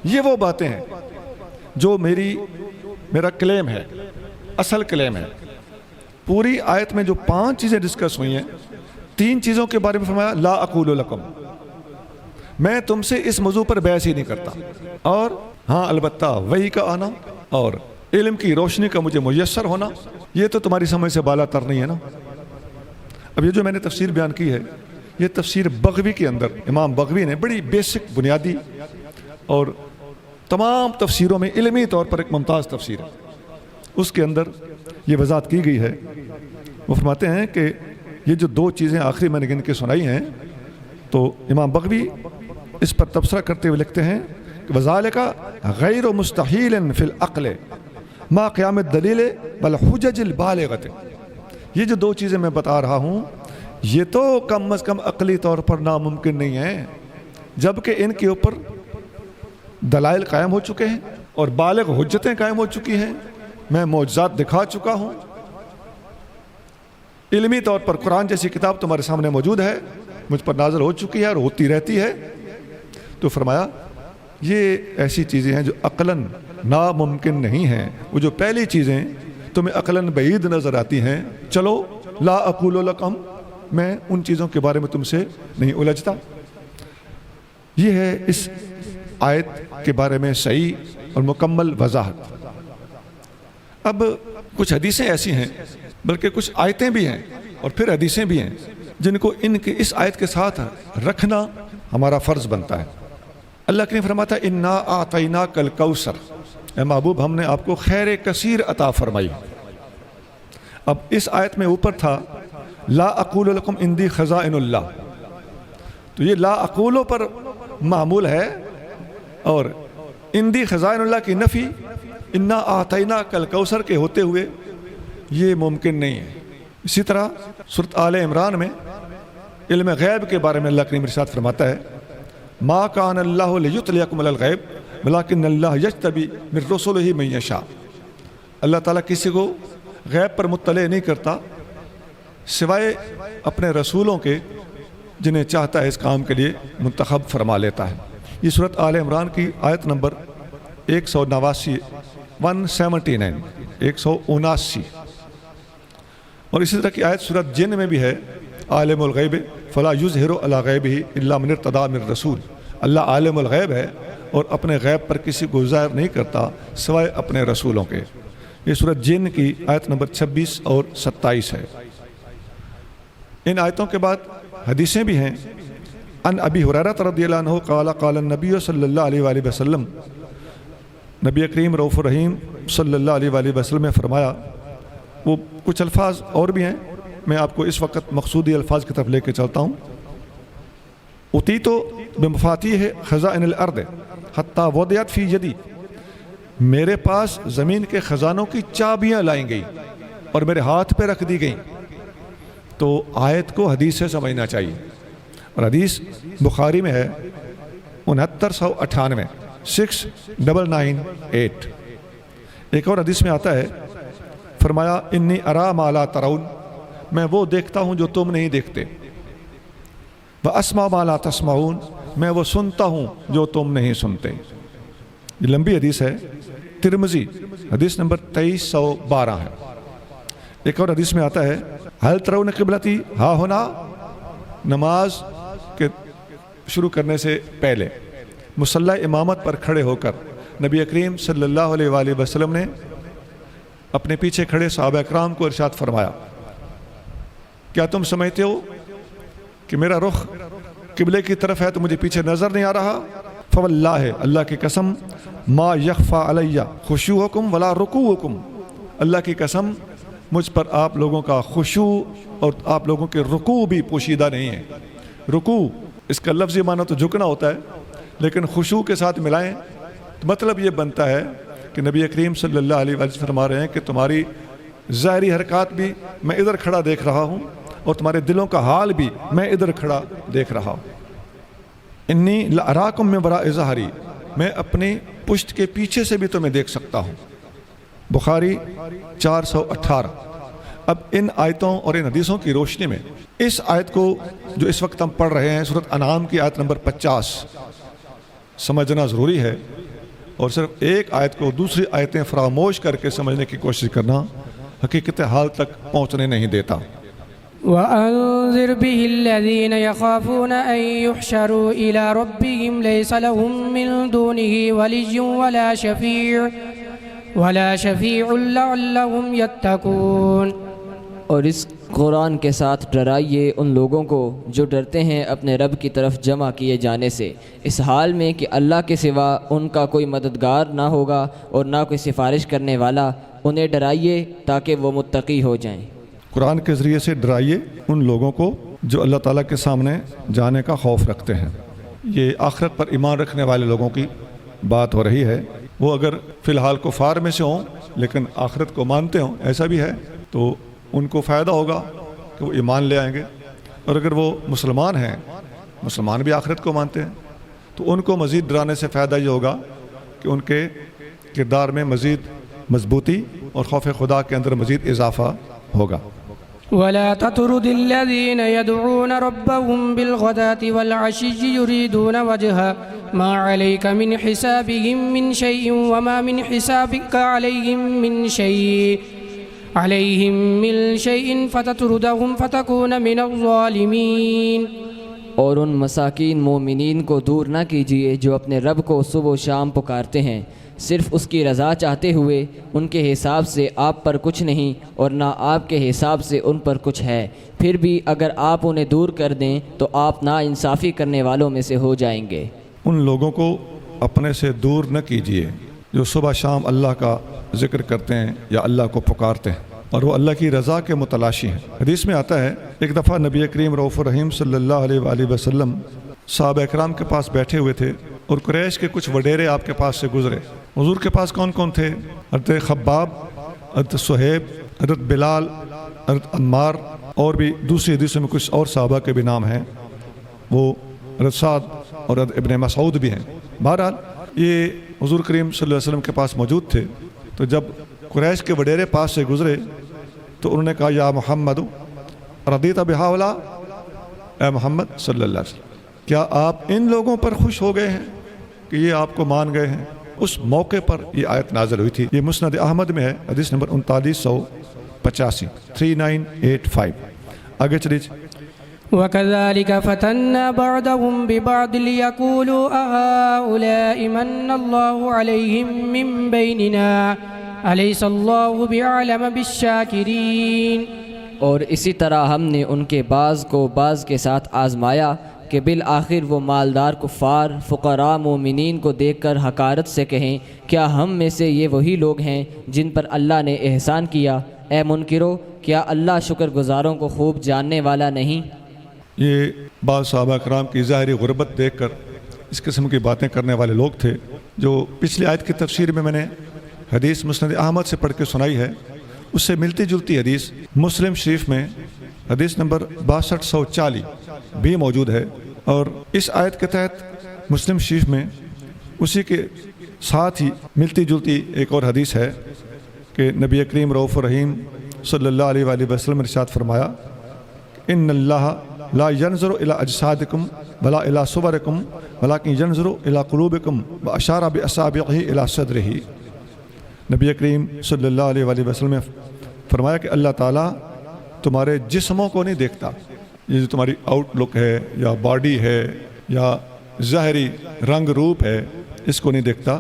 یہ وہ باتیں ہیں جو میرا کلیم ہے، اصل کلیم ہے. پوری آیت میں جو 5 چیزیں ڈسکس ہوئی ہیں، 3 چیزوں کے بارے میں فرمایا لا اقول لکم، میں تم سے اس موضوع پر بحث ہی نہیں کرتا. اور ہاں البتہ وحی کا آنا اور علم کی روشنی کا مجھے میسر ہونا، یہ تو تمہاری سمجھ سے بالا تر نہیں ہے نا. اب یہ جو میں نے تفسیر بیان کی ہے، یہ تفسیر بغوی کے اندر امام بغوی نے بڑی بیسک بنیادی اور تمام تفسیروں میں علمی طور پر ایک ممتاز تفسیر ہے. اس کے اندر یہ وضاحت کی گئی ہے. وہ فرماتے ہیں کہ یہ جو 2 چیزیں آخری میں نے گن کے سنائی ہیں، تو امام بغوی اس پر تبصرہ کرتے ہوئے لکھتے ہیں کہ وَذَلِكَ غَيْرُ مُسْتَحِيلٍ فِي الْعَقْلِ مَا قِيَامِ الدَّلِيلِ بَالْحُجَجِ الْبَالِغَةِ. یہ جو 2 چیزیں میں بتا رہا ہوں یہ تو کم از کم عقلی طور پر ناممکن نہیں ہے، جبکہ ان کے اوپر دلائل قائم ہو چکے ہیں اور بالغ حجتیں قائم ہو چکی ہیں. میں معجزات دکھا چکا ہوں، علمی طور پر قرآن جیسی کتاب تمہارے سامنے موجود ہے، مجھ پر نازل ہو چکی ہے اور ہوتی رہتی ہے. تو فرمایا یہ ایسی چیزیں ہیں جو عقلاً ناممکن نہیں ہیں. وہ جو پہلی چیزیں تمہیں عقلاً بعید نظر آتی ہیں، چلو لا اقول لکم، میں ان چیزوں کے بارے میں تم سے نہیں الجھتا. یہ ہے اس آیت کے بارے میں صحیح اور مکمل وضاحت. اب کچھ حدیثیں ایسی ہیں، بلکہ کچھ آیتیں بھی ہیں اور پھر حدیثیں بھی ہیں جن کو ان کے اس آیت کے ساتھ رکھنا ہمارا فرض بنتا ہے. اللہ کے نے فرماتا انا اعطیناک الکوثر، اے محبوب ہم نے آپ کو خیر کثیر عطا فرمائی. اب اس آیت میں اوپر تھا لا اقول لکم عندی خزائن اللہ، تو یہ لا اقولوں پر معمول ہے، اور عندی خزائن اللہ کی نفی انا اعطیناک الکوثر کے ہوتے ہوئے یہ ممکن نہیں ہے. اسی طرح سورۃ آل عمران میں علم غیب کے بارے میں اللہ کریم ارشاد فرماتا ہے ما کان اللہ لیطلعکم علی الغیب ولکن اللہ یجتبی من رسلہ من یشاء. اللہ تعالیٰ کسی کو غیب پر مطلع نہیں کرتا سوائے اپنے رسولوں کے جنہیں چاہتا ہے اس کام کے لیے منتخب فرما لیتا ہے. یہ سورۃ آل عمران کی آیت نمبر 179 179. اور اسی طرح کی آیت سورۃ جن میں بھی ہے عالم الغیب فلا یظہر علی غیبہ الا من ارتضی من رسول. اللہ عالم الغیب ہے اور اپنے غیب پر کسی کو ظاہر نہیں کرتا سوائے اپنے رسولوں کے. یہ سورۃ جن کی آیت نمبر 26 اور 27 ہے. ان آیتوں کے بعد حدیثیں بھی ہیں. ان ابی ہریرہ رضی اللہ عنہ قال قال النبی صلی اللہ علیہ وآلہ وسلم، نبی کریم رؤوف الرحیم صلی اللہ علیہ وآلہ وسلم نے فرمایا. وہ کچھ الفاظ اور بھی ہیں، میں آپ کو اس وقت مقصودی الفاظ کی طرف لے کے چلتا ہوں. اتیت بمفاتیح خزائن الارض حتی وضعت فی یدی، میرے پاس زمین کے خزانوں کی چابیاں لائیں گئی اور میرے ہاتھ پہ رکھ دی گئیں. تو آیت کو حدیث سے سمجھنا چاہیے، اور حدیث بخاری میں ہے 6998 6998. ایک اور حدیث میں آتا ہے، فرمایا انی ارا ما لا ترون، میں وہ دیکھتا ہوں جو تم نہیں دیکھتے. واسمع ما لا تسمعون، میں وہ سنتا ہوں جو تم نہیں سنتے. یہ لمبی حدیث ہے، ترمذی حدیث نمبر 2312 ہے. ایک اور حدیث میں آتا ہے حل ترون قبلتی ہا ہونا، نماز کے شروع کرنے سے پہلے مصلی امامت پر کھڑے ہو کر نبی کریم صلی اللہ علیہ وآلہ وسلم نے اپنے پیچھے کھڑے صحابہ اکرام کو ارشاد فرمایا، کیا تم سمجھتے ہو کہ میرا رخ قبلے کی طرف ہے تو مجھے پیچھے نظر نہیں آ رہا؟ فواللہ، اللہ کی قسم، ما یخفی علی خشوعکم ولا رکوعکم، اللہ کی قسم مجھ پر آپ لوگوں کا خشوع اور آپ لوگوں کے رکوع بھی پوشیدہ نہیں ہے. رکوع اس کا لفظی معنی تو جھکنا ہوتا ہے، لیکن خشوع کے ساتھ ملائیں تو مطلب یہ بنتا ہے کہ نبی کریم صلی اللہ علیہ وسلم فرما رہے ہیں کہ تمہاری ظاہری حرکات بھی میں ادھر کھڑا دیکھ رہا ہوں اور تمہارے دلوں کا حال بھی میں ادھر کھڑا دیکھ رہا ہوں. انی لاراکم من وراء ظہری، میں اپنی پشت کے پیچھے سے بھی تمہیں دیکھ سکتا ہوں. بخاری 418. اب ان آیتوں اور ان حدیثوں کی روشنی میں اس آیت کو جو اس وقت ہم پڑھ رہے ہیں سورۃ انعام کی آیت نمبر 50 سمجھنا ضروری ہے، اور صرف ایک آیت کو دوسری آیتیں فراموش کر کے سمجھنے کی کوشش کرنا حقیقت حال تک پہنچنے نہیں دیتا. وأنذر به الذين يخافون أن يحشروا إلى ربهم ليس لهم من دونه ولي ولا شفيع لعلهم يتقون. اور اس قرآن کے ساتھ ڈرائیے ان لوگوں کو جو ڈرتے ہیں اپنے رب کی طرف جمع کیے جانے سے، اس حال میں کہ اللہ کے سوا ان کا کوئی مددگار نہ ہوگا اور نہ کوئی سفارش کرنے والا. انہیں ڈرائیے تاکہ وہ متقی ہو جائیں. قرآن کے ذریعے سے ڈرائیے ان لوگوں کو جو اللہ تعالیٰ کے سامنے جانے کا خوف رکھتے ہیں. یہ آخرت پر ایمان رکھنے والے لوگوں کی بات ہو رہی ہے. وہ اگر فی الحال کفار میں سے ہوں لیکن آخرت کو مانتے ہوں، ایسا بھی ہے، تو ان کو فائدہ ہوگا کہ وہ ایمان لے آئیں گے. اور اگر وہ مسلمان ہیں، مسلمان بھی آخرت کو مانتے ہیں، تو ان کو مزید ڈرانے سے فائدہ یہ ہوگا کہ ان کے کردار میں مزید مضبوطی اور خوف خدا کے اندر مزید اضافہ ہوگا. ولا تطرد الذين يدعون ربهم بالغداة والعشي يريدون وجهه ما عليك من حسابهم من شيء وما من حسابك عليهم من شيء فتطردهم فتكون من الظالمين. اور ان مساکین مومنین کو دور نہ کیجیے جو اپنے رب کو صبح و شام پکارتے ہیں صرف اس کی رضا چاہتے ہوئے. ان کے حساب سے آپ پر کچھ نہیں اور نہ آپ کے حساب سے ان پر کچھ ہے. پھر بھی اگر آپ انہیں دور کر دیں تو آپ ناانصافی کرنے والوں میں سے ہو جائیں گے. ان لوگوں کو اپنے سے دور نہ کیجیے جو صبح شام اللہ کا ذکر کرتے ہیں یا اللہ کو پکارتے ہیں اور وہ اللہ کی رضا کے متلاشی ہیں. حدیث میں آتا ہے ایک دفعہ نبی کریم رؤوف الرحیم صلی اللہ علیہ وآلہ وسلم صحابہ اکرام کے پاس بیٹھے ہوئے تھے اور قریش کے کچھ وڈیرے آپ کے پاس سے گزرے. حضور کے پاس کون کون تھے؟ حضرت خباب، حضرت صہیب، حضرت بلال، حضرت عمار، اور بھی دوسری حدیثوں میں کچھ اور صحابہ کے بھی نام ہیں، وہ حضرت سعد اور حضرت ابن مسعود بھی ہیں. بہرحال یہ حضور کریم صلی اللہ علیہ وسلم کے پاس موجود تھے. تو جب قریش کے وڈیرے پاس سے گزرے تو انہوں نے کہا یا محمد رضیت بہؤلاء، اے محمد صلی اللہ علیہ وسلم کیا آپ ان لوگوں پر خوش ہو گئے ہیں کہ یہ آپ کو مان گئے ہیں؟ اس موقع پر یہ آیت نازل ہوئی تھی. یہ مسند احمد میں ہے، حدیث نمبر 3985 3985. آگے چلیے. وَكَذَلِكَ فَتَنَّا بَعْضَهُمْ بِبَعْضٍ لِيَقُولُوا أَهَٰؤُلَاءِ مَنَّ اللَّهُ عَلَيْهِم مِّن بَيْنِنَا أَلَيْسَ اللَّهُ بِأَعْلَمَ بِالشَّاكِرِينَ. اور اسی طرح ہم نے ان کے بعض کو بعض کے ساتھ آزمایا کہ بالآخر وہ مالدار کفار فقراء مومنین کو دیکھ کر حقارت سے کہیں کیا ہم میں سے یہ وہی لوگ ہیں جن پر اللہ نے احسان کیا؟ اے منکرو، کیا اللہ شکر گزاروں کو خوب جاننے والا نہیں؟ یہ بعض صحابہ کرام کی ظاہری غربت دیکھ کر اس قسم کی باتیں کرنے والے لوگ تھے، جو پچھلی آیت کی تفسیر میں نے حدیث مسند احمد سے پڑھ کے سنائی ہے، اس سے ملتی جلتی حدیث مسلم شریف میں حدیث نمبر 6240 بھی موجود ہے، اور اس آیت کے تحت مسلم شریف میں اسی کے ساتھ ہی ملتی جلتی ایک اور حدیث ہے کہ نبی کریم رؤوف الرحیم صلی اللہ علیہ وآلہ وسلم نے ارشاد فرمایا ان اللہ لا ينظر الى اجسادکم ولا الى صورکم ولکن ينظر الى قلوبکم واشار باصابعہ الى صدرہ۔ نبی کریم صلی اللہ علیہ وآلہ وسلم نے فرمایا کہ اللہ تعالیٰ تمہارے جسموں کو نہیں دیکھتا، یہ جو تمہاری آؤٹ لک ہے یا باڈی ہے یا ظاہری رنگ روپ ہے اس کو نہیں دیکھتا،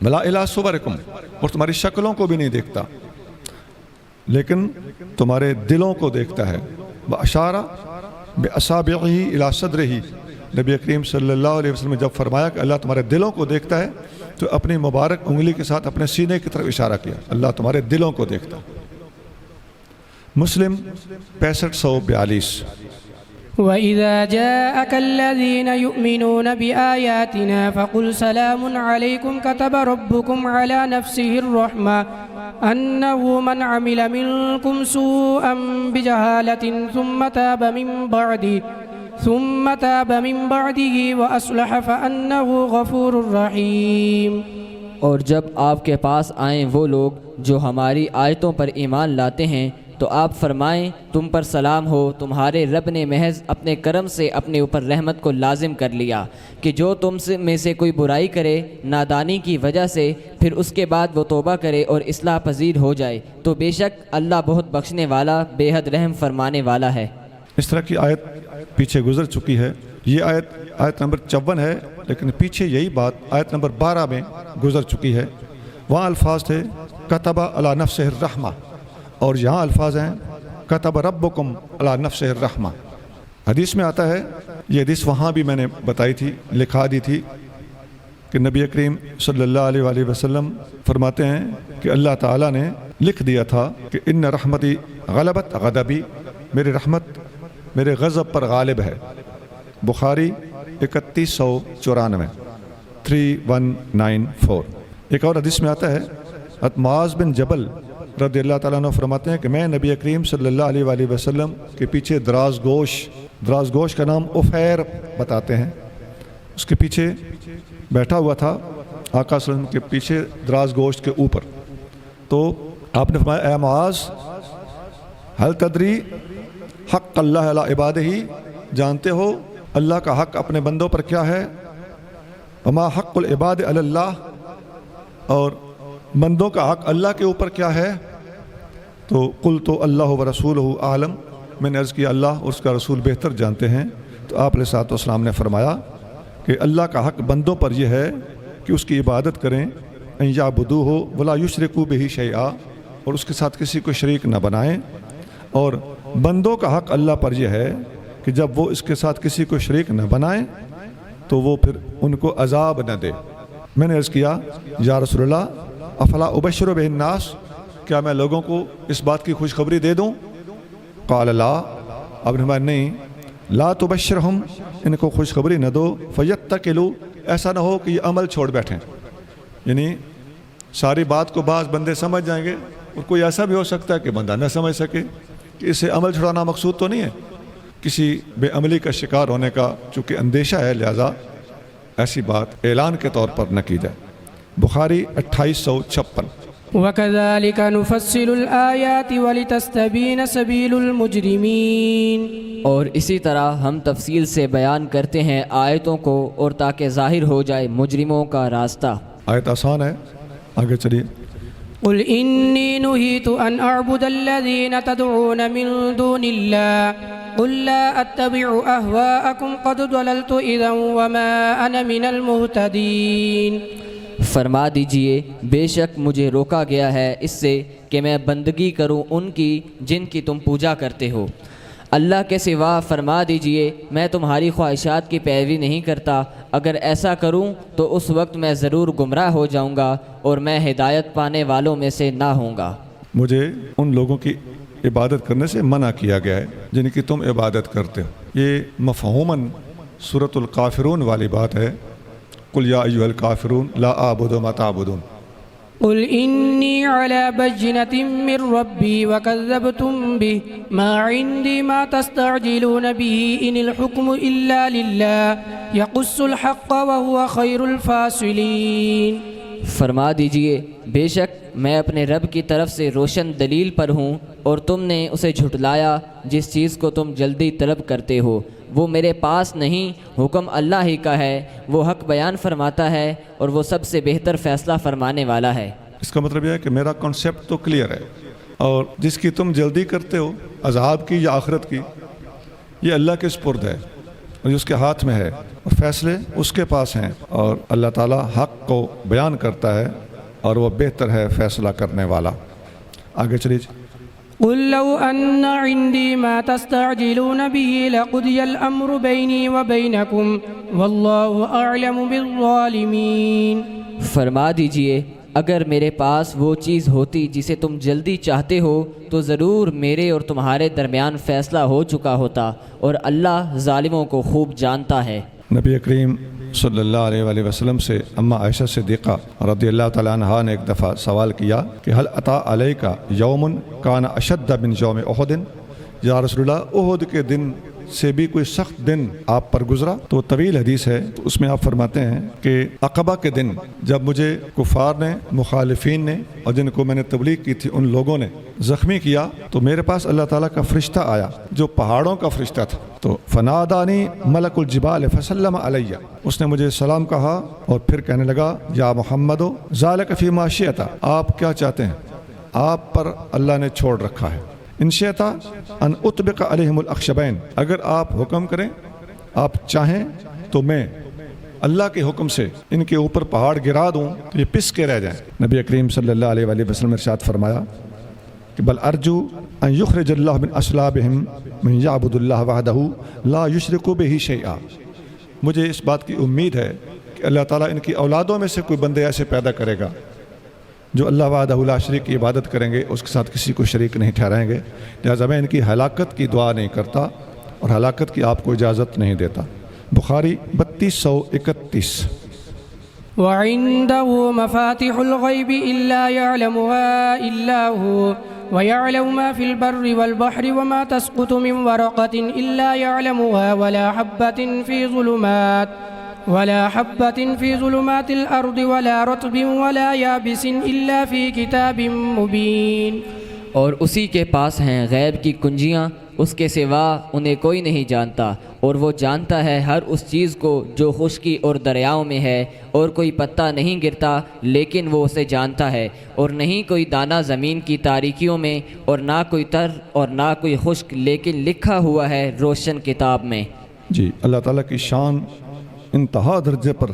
ولا الی صورکم، اور تمہاری شکلوں کو بھی نہیں دیکھتا، لیکن تمہارے دلوں کو دیکھتا ہے۔ واشارہ باصابعہ الی صدرہ، نبی کریم صلی اللہ علیہ وسلم نے جب فرمایا کہ اللہ تمہارے دلوں کو دیکھتا ہے تو اپنی مبارک انگلی کے ساتھ اپنے سینے کی طرف اشارہ کیا، اللہ تمہارے دلوں کو دیکھتا۔ مسلم 6542۔ وَإِذَا جَاءَكَ الَّذِينَ يُؤْمِنُونَ بِآيَاتِنَا فَقُلْ سَلَامٌ عَلَيْكُمْ كَتَبَ رَبُّكُمْ عَلَى نَفْسِهِ الرَّحْمَةَ أَنَّهُ مَنْ عَمِلَ مِنْكُمْ سُوءًا بِجَهَالَةٍ ثُمَّ تَابَ مِنْ بَعْدِهِ وَأَصْلَحَ فَأَنَّهُ غَفُورٌ رَحِيمٌ۔ اور جب آپ کے پاس آئیں وہ لوگ جو ہماری آیتوں پر ایمان لاتے ہیں تو آپ فرمائیں تم پر سلام ہو، تمہارے رب نے محض اپنے کرم سے اپنے اوپر رحمت کو لازم کر لیا کہ جو تم میں سے کوئی برائی کرے نادانی کی وجہ سے پھر اس کے بعد وہ توبہ کرے اور اصلاح پذیر ہو جائے تو بے شک اللہ بہت بخشنے والا بے حد رحم فرمانے والا ہے۔ اس طرح کی آیت پیچھے گزر چکی ہے، یہ آیت نمبر 54 ہے، لیکن پیچھے یہی بات آیت نمبر 12 میں گزر چکی ہے۔ وہاں الفاظ تھے کتب علی نفسہ الرحمہ، اور یہاں الفاظ ہیں کتب ربکم علی نفسہ الرحمہ۔ حدیث میں آتا ہے، یہ حدیث وہاں بھی میں نے بتائی تھی، لکھا دی تھی، کہ نبی کریم صلی اللہ علیہ وآلہ وسلم فرماتے ہیں کہ اللہ تعالیٰ نے لکھ دیا تھا کہ ان رحمتی غلبت غضبی، میری رحمت میرے غضب پر غالب ہے۔ بخاری 3194 3194۔ ایک اور حدیث میں آتا ہے، معاذ بن جبل رضی اللہ تعالیٰ عنہ فرماتے ہیں کہ میں نبی کریم صلی اللہ علیہ وآلہ وسلم کے پیچھے دراز گوش کا نام عفیر بتاتے ہیں، اس کے پیچھے بیٹھا ہوا تھا آقا صلی اللہ علیہ وسلم کے پیچھے دراز گوشت کے اوپر، تو آپ نے فرمایا اے معاذ حل تدری حق اللہ علی عبادہ، جانتے ہو اللہ کا حق اپنے بندوں پر کیا ہے؟ وما حق العباد علی اللہ، اور بندوں کا حق اللہ کے اوپر کیا ہے؟ تو قلت اللہ و رسولہ عالم، میں نے عرض کیا اللہ اور اس کا رسول بہتر جانتے ہیں۔ تو آپ علیہ الصلوۃ والسلام نے فرمایا کہ اللہ کا حق بندوں پر یہ ہے کہ اس کی عبادت کریں، ان یعبدوہ ولا یشرکوا بہ شیئا، اور اس کے ساتھ کسی کو شریک نہ بنائیں، اور بندوں کا حق اللہ پر یہ ہے کہ جب وہ اس کے ساتھ کسی کو شریک نہ بنائیں تو وہ پھر ان کو عذاب نہ دے۔ میں نے عرض کیا یا رسول اللہ افلا ابشر بہ الناس، کیا میں لوگوں کو اس بات کی خوشخبری دے دوں؟ قال لا، اب نے فرمایا نہیں، لا تبشرہم، ان کو خوشخبری نہ دو، فیتکلوا، ایسا نہ ہو کہ یہ عمل چھوڑ بیٹھیں، یعنی ساری بات کو بعض بندے سمجھ جائیں گے اور کوئی ایسا بھی ہو سکتا ہے کہ بندہ نہ سمجھ سکے کہ اس سے عمل چھڑانا مقصود تو نہیں ہے، کسی بے عملی کا شکار ہونے کا چونکہ اندیشہ ہے، لہذا ایسی بات اعلان کے طور پر نہ کی جائے۔ بخاری 2856۔ وَكَذَلِكَ نُفَصِّلُ الْآيَاتِ وَلِتَسْتَبِينَ سَبِيلُ الْمُجْرِمِينَ، اور اسی طرح ہم تفصیل سے بیان کرتے ہیں آیتوں کو اور تاکہ ظاہر ہو جائے مجرموں کا راستہ۔ آیت آسان ہے، آگے چلیے۔ قل إني نهيت أن أعبد الذين تدعون من دون الله قل لا أتبع أهواءكم قد ضللت إذا وما أنا من المهتدين۔ فرما دیجئے بے شک مجھے روکا گیا ہے اس سے کہ میں بندگی کروں ان کی جن کی تم پوجا کرتے ہو۔ اللہ کے سوا فرما دیجئے میں تمہاری خواہشات کی پیروی نہیں کرتا، اگر ایسا کروں تو اس وقت میں ضرور گمراہ ہو جاؤں گا اور میں ہدایت پانے والوں میں سے نہ ہوں گا۔ مجھے ان لوگوں کی عبادت کرنے سے منع کیا گیا ہے جن کی تم عبادت کرتے ہو۔ یہ مفہوماً سورۃ الکافرون والی بات ہے، قل یا ایھا الکافرون لا اعبد ما تعبدون۔ قل إني على بينة من ربي وكذبتم به ما عندي ما تستعجلون به إن الحكم إلا لله يقص الحق وهو خير الفاصلين۔ فرما دیجئے بے شک میں اپنے رب کی طرف سے روشن دلیل پر ہوں اور تم نے اسے جھٹلایا جس چیز کو تم جلدی طلب کرتے ہو، وہ میرے پاس نہیں، حکم اللہ ہی کا ہے، وہ حق بیان فرماتا ہے اور وہ سب سے بہتر فیصلہ فرمانے والا ہے۔ اس کا مطلب یہ ہے کہ میرا کنسیپٹ تو کلیئر ہے، اور جس کی تم جلدی کرتے ہو عذاب کی یا آخرت کی، یہ اللہ کے سپرد ہے اور اس کے ہاتھ میں ہے، اور فیصلے اس کے پاس ہیں، اور اللہ تعالیٰ حق کو بیان کرتا ہے اور وہ بہتر ہے فیصلہ کرنے والا۔ آگے چلیے۔ قل لو أن عندي ما تستعجلون به لقضي الأمر بيني وبينكم والله أعلم بالظالمين۔ فرما دیجئے اگر میرے پاس وہ چیز ہوتی جسے تم جلدی چاہتے ہو تو ضرور میرے اور تمہارے درمیان فیصلہ ہو چکا ہوتا، اور اللہ ظالموں کو خوب جانتا ہے۔ نبی کریم صلی اللہ علیہ وآلہ وسلم سے اماں عائشہ صدیقہ رضی اللہ تعالیٰ عنہا نے ایک دفعہ سوال کیا کہ حل اتا علیک یوم کان اشد من یوم احد، یا رسول اللہ احد کے دن سے بھی کوئی سخت دن آپ پر گزرا؟ تو طویل حدیث ہے، تو اس میں آپ فرماتے ہیں کہ عقبہ کے دن جب مجھے کفار نے، مخالفین نے، اور جن کو میں نے تبلیغ کی تھی ان لوگوں نے زخمی کیا، تو میرے پاس اللہ تعالیٰ کا فرشتہ آیا جو پہاڑوں کا فرشتہ تھا، تو فنادانی ملک الجبال فسلم علیہ، اس نے مجھے سلام کہا اور پھر کہنے لگا یا محمد ذالک فی ما شئت، آپ کیا چاہتے ہیں، آپ پر اللہ نے چھوڑ رکھا ہے، ان شئت ان اطبق علیہم الاخشبین، اگر آپ حکم کریں، آپ چاہیں تو میں اللہ کے حکم سے ان کے اوپر پہاڑ گرا دوں تو یہ پس کے رہ جائیں۔ نبی کریم صلی اللہ علیہ وآلہ وسلم ارشاد فرمایا کہ بل ارجو ان یخرج اللہ من اصلابہم من یعبد اللہ وحدہ لا یشرک بہ شیئا، مجھے اس بات کی امید ہے کہ اللہ تعالیٰ ان کی اولادوں میں سے کوئی بندے ایسے پیدا کرے گا جو اللہ وحدہ لا شریک کی عبادت کریں گے، اس کے ساتھ کسی کو شریک نہیں ٹھہرائیں گے، لہٰذا میں ان کی ہلاکت کی دعا نہیں کرتا اور ہلاکت کی آپ کو اجازت نہیں دیتا۔ بخاری 3231۔ وعنده مفاتح الغيب إلا يعلمها إلا هو ويعلم ما في البر والبحر وما تسقط من ورقة إلا يعلمها ولا حبة في ظلمات الأرض ولا رطب ولا يابس إلا في كتاب مبين۔ اور اسی کے پاس ہیں غیب کی کنجیاں، اس کے سوا انہیں کوئی نہیں جانتا، اور وہ جانتا ہے ہر اس چیز کو جو خشکی اور دریاؤں میں ہے، اور کوئی پتا نہیں گرتا لیکن وہ اسے جانتا ہے، اور نہیں کوئی دانہ زمین کی تاریکیوں میں، اور نہ کوئی تر اور نہ کوئی خشک، لیکن لکھا ہوا ہے روشن کتاب میں۔ جی، اللہ تعالیٰ کی شان انتہا درجے پر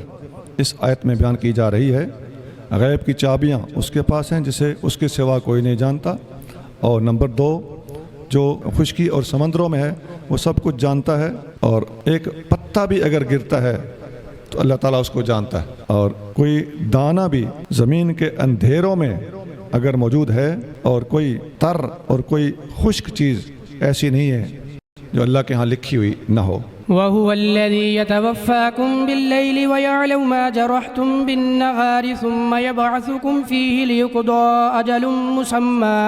اس آیت میں بیان کی جا رہی ہے۔ غیب کی چابیاں اس کے پاس ہیں جسے اس کے سوا کوئی نہیں جانتا، اور نمبر 2 جو خشکی اور سمندروں میں ہے وہ سب کچھ جانتا ہے، اور ایک پتا بھی اگر گرتا ہے تو اللہ تعالیٰ اس کو جانتا ہے، اور کوئی دانہ بھی زمین کے اندھیروں میں اگر موجود ہے، اور کوئی تر اور کوئی خشک چیز ایسی نہیں ہے جو اللہ کے ہاں لکھی ہوئی نہ ہو۔ وهو الذي يتوفاكم بالليل ويعلم ما جرحتم بالنهار ثم يبعثكم فيه ليقضى أجل مسمى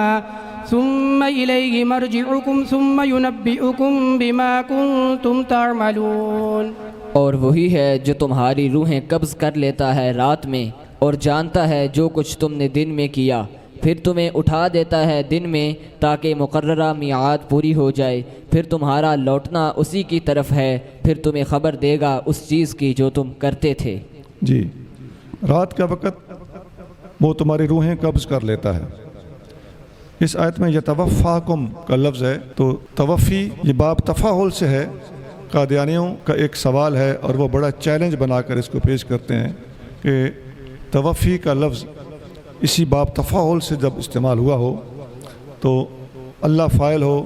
ثم إليه مرجعكم ثم ينبئكم بما كنتم تعملون۔ اور وہی ہے جو تمہاری روحیں قبض کر لیتا ہے رات میں، اور جانتا ہے جو کچھ تم نے دن میں کیا، پھر تمہیں اٹھا دیتا ہے دن میں تاکہ مقررہ میعاد پوری ہو جائے، پھر تمہارا لوٹنا اسی کی طرف ہے، پھر تمہیں خبر دے گا اس چیز کی جو تم کرتے تھے۔ جی، رات کا وقت وہ تمہاری روحیں قبض کر لیتا ہے۔ اس آیت میں یتوفاکم کا لفظ ہے، تو توفی یہ باب تفاعل سے ہے۔ قادیانیوں کا ایک سوال ہے اور وہ بڑا چیلنج بنا کر اس کو پیش کرتے ہیں کہ توفی کا لفظ اسی باب تفاعل سے جب استعمال ہوا ہو تو اللہ فاعل ہو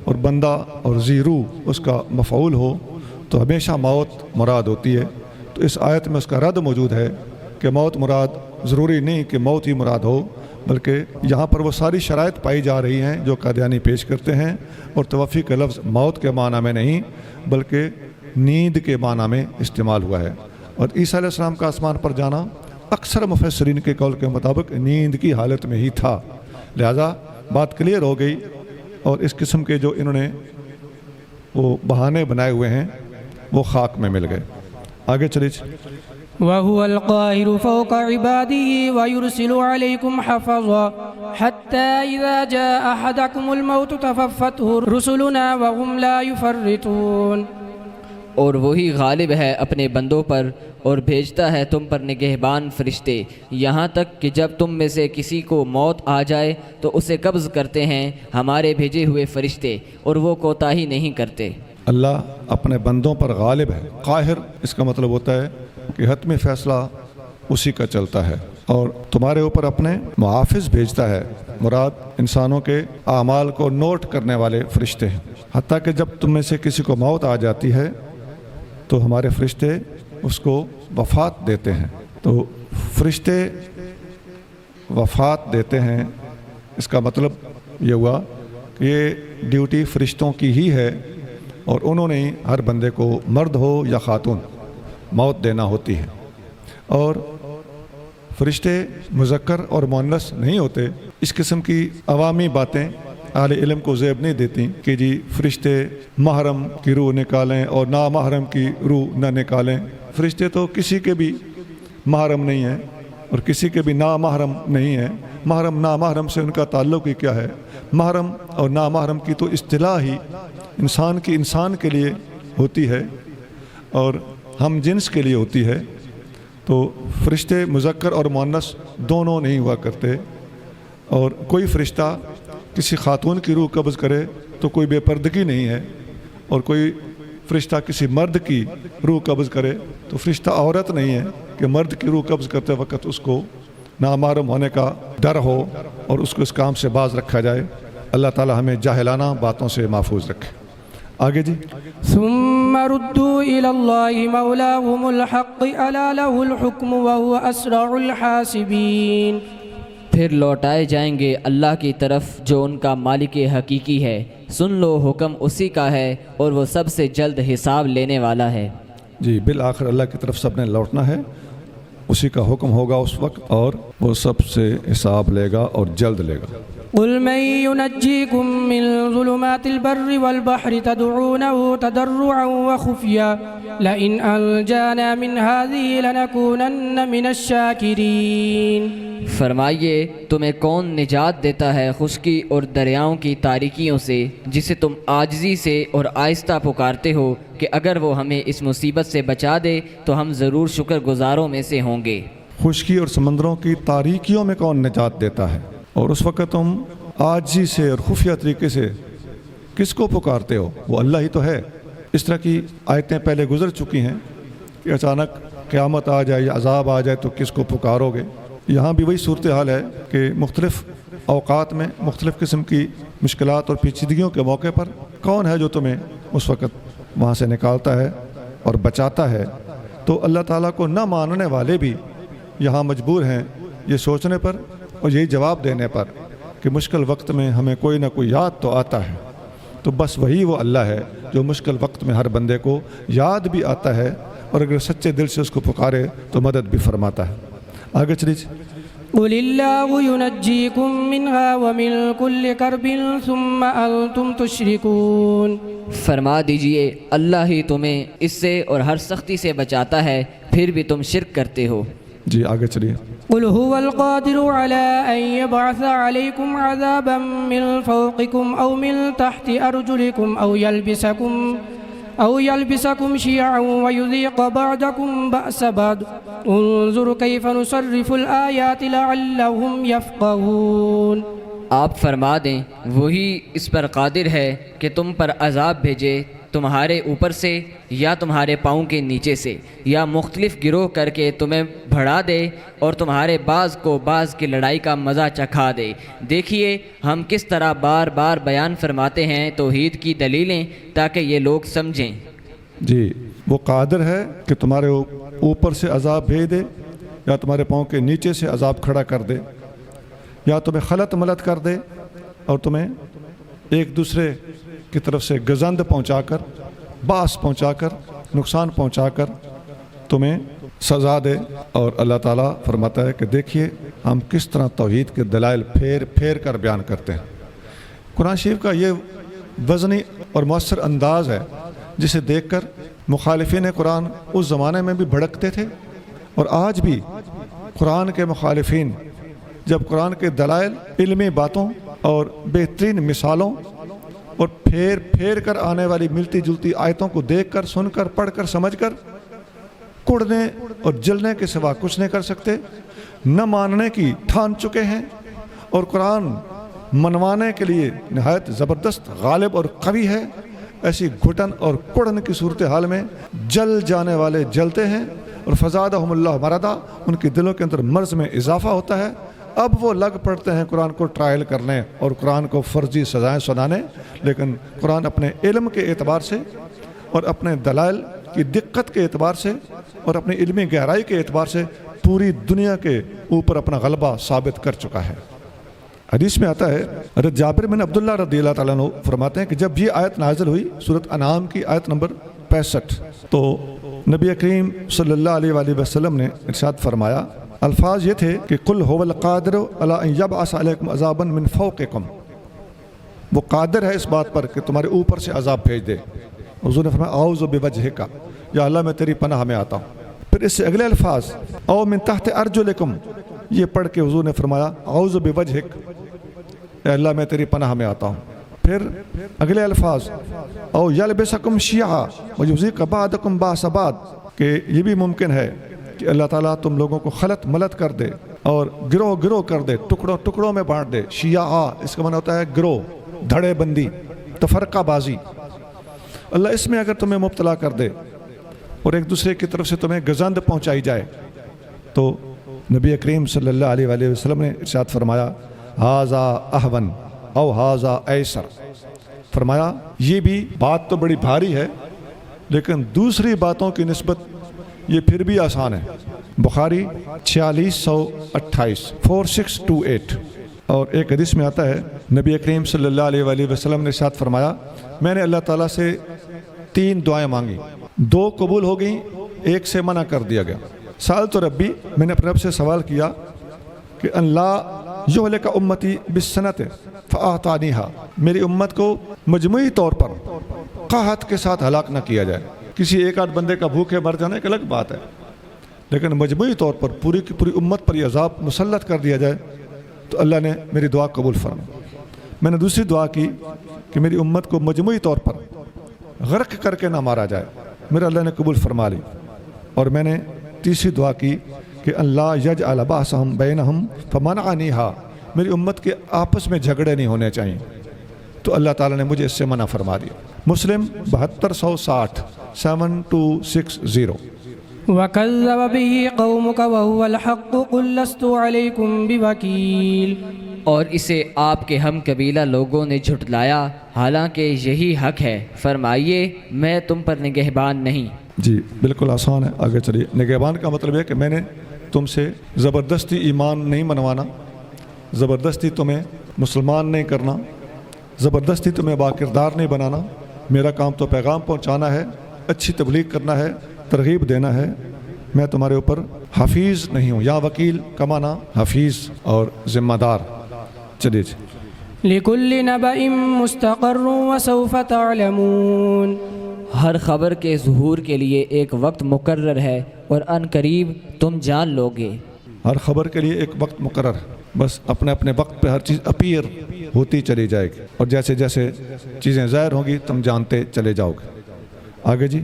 اور بندہ اور زیرو اس کا مفعول ہو تو ہمیشہ موت مراد ہوتی ہے۔ تو اس آیت میں اس کا رد موجود ہے کہ موت مراد ضروری نہیں کہ موت ہی مراد ہو، بلکہ یہاں پر وہ ساری شرائط پائی جا رہی ہیں جو قادیانی پیش کرتے ہیں، اور توفی کا لفظ موت کے معنی میں نہیں بلکہ نیند کے معنی میں استعمال ہوا ہے۔ اور عیسیٰ علیہ السلام کا آسمان پر جانا اکثر مفسرین کے قول کے مطابق نیند کی حالت میں ہی تھا، لہذا بات کلیئر ہو گئی، اور اس قسم کے جو انہوں نے وہ بہانے بنائے ہوئے ہیں وہ خاک میں مل گئے۔ آگے چلیے۔ وهو القاهر فوق عباده ويرسل عليكم حفظا حتى إذا جاء أحدكم الموت توفته رسلنا وهم لا يفرطون۔ اور وہی غالب ہے اپنے بندوں پر اور بھیجتا ہے تم پر نگہبان فرشتے، یہاں تک کہ جب تم میں سے کسی کو موت آ جائے تو اسے قبض کرتے ہیں ہمارے بھیجے ہوئے فرشتے، اور وہ کوتاہی نہیں کرتے۔ اللہ اپنے بندوں پر غالب ہے۔ قاہر اس کا مطلب ہوتا ہے کہ حتمی فیصلہ اسی کا چلتا ہے، اور تمہارے اوپر اپنے محافظ بھیجتا ہے، مراد انسانوں کے اعمال کو نوٹ کرنے والے فرشتے ہیں۔ حتیٰ کہ جب تم میں سے کسی کو موت آ جاتی ہے تو ہمارے فرشتے اس کو وفات دیتے ہیں۔ تو فرشتے وفات دیتے ہیں، اس کا مطلب یہ ہوا کہ یہ ڈیوٹی فرشتوں کی ہی ہے، اور انہوں نے ہر بندے کو مرد ہو یا خاتون موت دینا ہوتی ہے۔ اور فرشتے مذکر اور مؤنث نہیں ہوتے۔ اس قسم کی عوامی باتیں اہل علم کو زیب نہیں دیتی کہ جی فرشتے محرم کی روح نکالیں اور نامحرم کی روح نہ نکالیں۔ فرشتے تو کسی کے بھی محرم نہیں ہیں اور کسی کے بھی نامحرم نہیں ہیں۔ محرم نامحرم سے ان کا تعلق ہی کیا ہے؟ محرم اور نامحرم کی تو اصطلاح ہی انسان کی انسان کے لیے ہوتی ہے اور ہم جنس کے لیے ہوتی ہے۔ تو فرشتے مذکر اور مؤنث دونوں نہیں ہوا کرتے، اور کوئی فرشتہ کسی خاتون کی روح قبض کرے تو کوئی بے پردگی نہیں ہے، اور کوئی فرشتہ کسی مرد کی روح قبض کرے تو فرشتہ عورت نہیں ہے کہ مرد کی روح قبض کرتے وقت اس کو نامحرم ہونے کا ڈر ہو اور اس کو اس کام سے باز رکھا جائے۔ اللہ تعالی ہمیں جاہلانہ باتوں سے محفوظ رکھے۔ آگے جی۔ ثم ردوا إلى الله مولاهم الحق ألا له الحكم وهو أسرع الحاسبين۔ پھر لوٹائے جائیں گے اللہ کی طرف جو ان کا مالک حقیقی ہے، سن لو حکم اسی کا ہے اور وہ سب سے جلد حساب لینے والا ہے۔ جی بالآخر اللہ کی طرف سب نے لوٹنا ہے، اسی کا حکم ہوگا اس وقت، اور وہ سب سے حساب لے گا اور جلد لے گا۔ قل من ينجيكم من ظلمات البر والبحر تدعونه تضرعا وخفيا لئن أنجانا من هذه لنكونن من الشاكرين۔ فرمائیے تمہیں کون نجات دیتا ہے خشکی اور دریاؤں کی تاریکیوں سے، جسے تم عاجزی سے اور آہستہ پکارتے ہو کہ اگر وہ ہمیں اس مصیبت سے بچا دے تو ہم ضرور شکر گزاروں میں سے ہوں گے۔ خشکی اور سمندروں کی تاریکیوں میں کون نجات دیتا ہے، اور اس وقت تم عاجزی سے اور خفیہ طریقے سے کس کو پکارتے ہو؟ وہ اللہ ہی تو ہے۔ اس طرح کی آیتیں پہلے گزر چکی ہیں کہ اچانک قیامت آ جائے یا عذاب آ جائے تو کس کو پکارو گے۔ یہاں بھی وہی صورتحال ہے کہ مختلف اوقات میں مختلف قسم کی مشکلات اور پیچیدگیوں کے موقع پر کون ہے جو تمہیں اس وقت وہاں سے نکالتا ہے اور بچاتا ہے۔ تو اللہ تعالیٰ کو نہ ماننے والے بھی یہاں مجبور ہیں یہ سوچنے پر اور یہی جواب دینے پر کہ مشکل وقت میں ہمیں کوئی نہ کوئی یاد تو آتا ہے۔ تو بس وہی وہ اللہ ہے جو مشکل وقت میں ہر بندے کو یاد بھی آتا ہے، اور اگر سچے دل سے اس کو پکارے تو مدد بھی فرماتا ہے۔ آگے چلیے۔ قل الله ينجيكم منها ومن كل كرب ثم أنتم تشركون۔ فرما دیجئے اللہ ہی تمہیں اس سے اور ہر سختی سے بچاتا ہے، پھر بھی تم شرک کرتے ہو۔ جی آگے چلیے۔ قل هو القادر على أن يبعث عليكم عذابا من فوقكم أو من تحت أرجلكم أو يلبسكم شيعا ويذيق بعضكم بأس بعض انظر كيف نصرف الآيات لعلهم يفقهون۔ آپ فرما دیں وہی اس پر قادر ہے کہ تم پر عذاب بھیجے تمہارے اوپر سے یا تمہارے پاؤں کے نیچے سے، یا مختلف گروہ کر کے تمہیں بھڑا دے اور تمہارے بعض کو بعض کی لڑائی کا مزہ چکھا دے۔ دیکھیے ہم کس طرح بار بار بیان فرماتے ہیں توحید کی دلیلیں تاکہ یہ لوگ سمجھیں۔ جی وہ قادر ہے کہ تمہارے اوپر سے عذاب بھیج دے یا تمہارے پاؤں کے نیچے سے عذاب کھڑا کر دے، یا تمہیں خلط ملط کر دے اور تمہیں ایک دوسرے کی طرف سے گزند پہنچا کر، باس پہنچا کر، نقصان پہنچا کر تمہیں سزا دے۔ اور اللہ تعالیٰ فرماتا ہے کہ دیکھیے ہم کس طرح توحید کے دلائل پھیر پھیر کر بیان کرتے ہیں۔ قرآن شریف کا یہ وزنی اور مؤثر انداز ہے جسے دیکھ کر مخالفین قرآن اس زمانے میں بھی بھڑکتے تھے، اور آج بھی قرآن کے مخالفین جب قرآن کے دلائل، علمی باتوں اور بہترین مثالوں اور پھیر پھیر کر آنے والی ملتی جلتی آیتوں کو دیکھ کر، سن کر، پڑھ کر، سمجھ کر کڑنے اور جلنے کے سوا کچھ نہیں کر سکتے، نہ ماننے کی ٹھان چکے ہیں، اور قرآن منوانے کے لیے نہایت زبردست، غالب اور قوی ہے۔ ایسی گھٹن اور کڑن کی صورتحال میں جل جانے والے جلتے ہیں، اور فزادہم اللہ مرضا، ان کے دلوں کے اندر مرض میں اضافہ ہوتا ہے۔ اب وہ لگ پڑتے ہیں قرآن کو ٹرائل کرنے اور قرآن کو فرضی سزائیں سنانے، لیکن قرآن اپنے علم کے اعتبار سے اور اپنے دلائل کی دقت کے اعتبار سے اور اپنی علمی گہرائی کے اعتبار سے پوری دنیا کے اوپر اپنا غلبہ ثابت کر چکا ہے۔ حدیث میں آتا ہے، حضرت جابر بن عبداللہ رضی اللہ تعالیٰ عنہ فرماتے ہیں کہ جب یہ آیت نازل ہوئی، سورۃ انعام کی آیت نمبر 65، تو نبی کریم صلی اللہ علیہ وآلہ وسلم نے ارشاد فرمایا، الفاظ یہ تھے کہ قل هو القادر علی ان یبعث علیکم عذابا من فوقکم، وہ قادر ہے اس بات پر کہ تمہارے اوپر سے عذاب بھیج دے۔ حضور نے فرمایا اعوذ بوجہک، یا اللہ میں تیری پناہ میں آتا ہوں۔ پھر اس سے اگلے الفاظ او من تحت ارجلکم، یہ پڑھ کے حضور نے فرمایا اعوذ بوجہک، اے اللہ میں تیری پناہ میں آتا ہوں۔ پھر اگلے الفاظ او یلبسکم شیعا ویذیق بعضکم بعض بعض، کہ یہ بھی ممکن ہے کہ اللہ تعالیٰ تم لوگوں کو خلط ملط کر دے اور گروہ گروہ کر دے، ٹکڑوں ٹکڑوں میں بانٹ دے۔ شیعہ اس کا معنی ہوتا ہے گروہ، دھڑے بندی، تفرقہ بازی۔ اللہ اس میں اگر تمہیں مبتلا کر دے اور ایک دوسرے کی طرف سے تمہیں گزند پہنچائی جائے، تو نبی کریم صلی اللہ علیہ وآلہ وسلم نے ارشاد فرمایا ھذا اہون او ھذا ایسر، فرمایا یہ بھی بات تو بڑی بھاری ہے لیکن دوسری باتوں کی نسبت یہ پھر بھی آسان ہے۔ بخاری 4628 4628۔ اور ایک حدیث میں آتا ہے نبی کریم صلی اللہ علیہ وآلہ وسلم نے ارشاد فرمایا میں نے اللہ تعالیٰ سے 3 دعائیں مانگی، 2 قبول ہو گئیں، ایک سے منع کر دیا گیا۔ سألت ربی، میں نے اپنے رب سے سوال کیا کہ اللہ یہلک امتی بالسنۃ فاعطانیھا، میری امت کو مجموعی طور پر قحط کے ساتھ ہلاک نہ کیا جائے۔ کسی ایک آدھ بندے کا بھوکے مر جانا ایک الگ بات ہے، لیکن مجموعی طور پر پوری کی پوری امت پر یہ عذاب مسلط کر دیا جائے تو اللہ نے میری دعا قبول فرمائی۔ میں نے دوسری دعا کی کہ میری امت کو مجموعی طور پر غرق کر کے نہ مارا جائے، میرا اللہ نے قبول فرما لی۔ اور میں نے تیسری دعا کی کہ اللہ یجعل بأسہم بینہم فمنعنیھا، میری امت کے آپس میں جھگڑے نہیں ہونے چاہیے، تو اللہ تعالیٰ نے مجھے اس سے منع فرما دیا۔ مسلم 7260 7260۔ وَكَذَّبَ بِهِ قَوْمُكَ وَهُوَ الْحَقُّ قُلْ لَسْتُ عَلَيْكُمْ بِوَكِيلٍ، اور اسے آپ کے ہم قبیلہ لوگوں نے جھٹلایا حالانکہ یہی حق ہے، فرمائیے میں تم پر نگہبان نہیں۔ جی بالکل آسان ہے، آگے چلیے۔ نگہبان کا مطلب ہے کہ میں نے تم سے زبردستی ایمان نہیں منوانا، زبردستی تمہیں مسلمان نہیں کرنا، زبردستی تمہیں باکردار نہیں بنانا۔ میرا کام تو پیغام پہنچانا ہے، اچھی تبلیغ کرنا ہے، ترغیب دینا ہے۔ میں تمہارے اوپر حفیظ نہیں ہوں، یا وکیل کا معنی حفیظ اور ذمہ دار۔ چلیے جی۔ لِكُلِّ نَبَإٍ مُسْتَقَرٌّ وَسَوْفَ تَعْلَمُونَ، ہر خبر کے ظہور کے لیے ایک وقت مقرر ہے اور ان قریب تم جان لو گے۔ ہر خبر کے لیے ایک وقت مقرر ہے، بس اپنے اپنے وقت پہ ہر چیز اپیئر ہوتی چلی جائے گی، اور جیسے جیسے چیزیں ظاہر ہوں گی تم جانتے چلے جاؤ گے۔ آگے جی.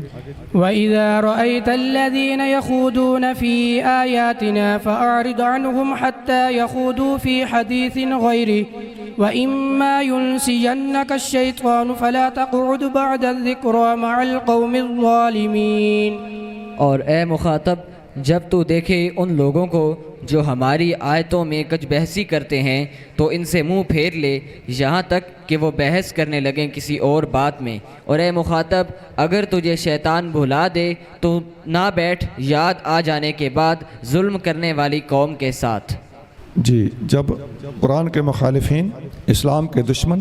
وَإِذَا رَأَيْتَ الَّذِينَ يَخُوضُونَ فِي آيَاتِنَا فَأَعْرِضْ عَنْهُمْ حَتَّى يَخُوضُوا فِي حَدِيثٍ غَيْرِهِ وَإِمَّا يُنْسِيَنَّكَ الشَّيْطَانُ فَلَا تَقْعُدْ بَعْدَ الذِّكْرَى مَعَ الْقَوْمِ الظَّالِمِينَ. اور اے مخاطب جب تو دیکھے ان لوگوں کو جو ہماری آیتوں میں کچھ بحثی کرتے ہیں تو ان سے منہ پھیر لے یہاں تک کہ وہ بحث کرنے لگیں کسی اور بات میں. اور اے مخاطب اگر تجھے شیطان بھلا دے تو نہ بیٹھ یاد آ جانے کے بعد ظلم کرنے والی قوم کے ساتھ. جی جب قرآن کے مخالفین، اسلام کے دشمن،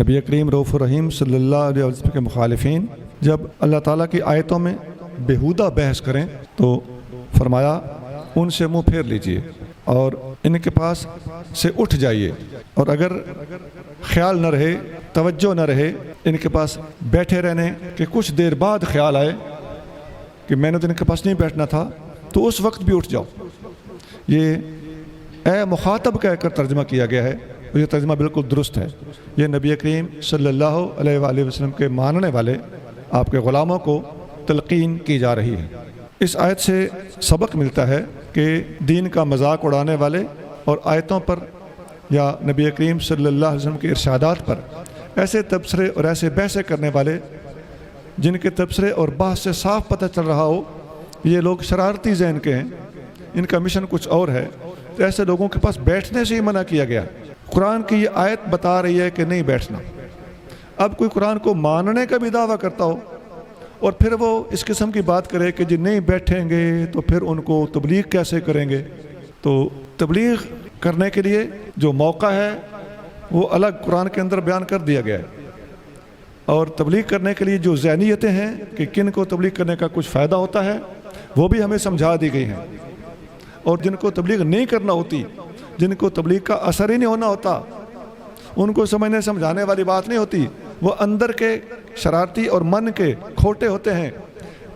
نبی کریم رؤوف الرحیم صلی اللہ علیہ وسلم کے مخالفین جب اللہ تعالیٰ کی آیتوں میں بیہودہ بحث کریں تو فرمایا ان سے منہ پھیر لیجئے اور ان کے پاس سے اٹھ جائیے. اور اگر خیال نہ رہے، توجہ نہ رہے ان کے پاس بیٹھے رہنے کہ کچھ دیر بعد خیال آئے کہ میں نے تو ان کے پاس نہیں بیٹھنا تھا، تو اس وقت بھی اٹھ جاؤ. یہ اے مخاطب کہہ کر ترجمہ کیا گیا ہے اور یہ ترجمہ بالکل درست ہے. یہ نبی کریم صلی اللہ علیہ وآلہ وسلم کے ماننے والے آپ کے غلاموں کو تلقین کی جا رہی ہے. اس آیت سے سبق ملتا ہے کہ دین کا مذاق اڑانے والے اور آیتوں پر یا نبی کریم صلی اللہ علیہ وسلم کے ارشادات پر ایسے تبصرے اور ایسے بحثیں کرنے والے جن کے تبصرے اور بحث سے صاف پتہ چل رہا ہو یہ لوگ شرارتی ذہن کے ہیں، ان کا مشن کچھ اور ہے، تو ایسے لوگوں کے پاس بیٹھنے سے ہی منع کیا گیا. قرآن کی یہ آیت بتا رہی ہے کہ نہیں بیٹھنا. اب کوئی قرآن کو ماننے کا بھی دعویٰ کرتا ہو اور پھر وہ اس قسم کی بات کرے کہ جی نہیں بیٹھیں گے تو پھر ان کو تبلیغ کیسے کریں گے. تو تبلیغ کرنے کے لیے جو موقع ہے وہ الگ قرآن کے اندر بیان کر دیا گیا ہے، اور تبلیغ کرنے کے لیے جو ذہنیتیں ہیں کہ کن کو تبلیغ کرنے کا کچھ فائدہ ہوتا ہے وہ بھی ہمیں سمجھا دی گئی ہیں، اور جن کو تبلیغ نہیں کرنا ہوتی، جن کو تبلیغ کا اثر ہی نہیں ہونا ہوتا، ان کو سمجھنے سمجھانے والی بات نہیں ہوتی، وہ اندر کے شرارتی اور من کے کھوٹے ہوتے ہیں،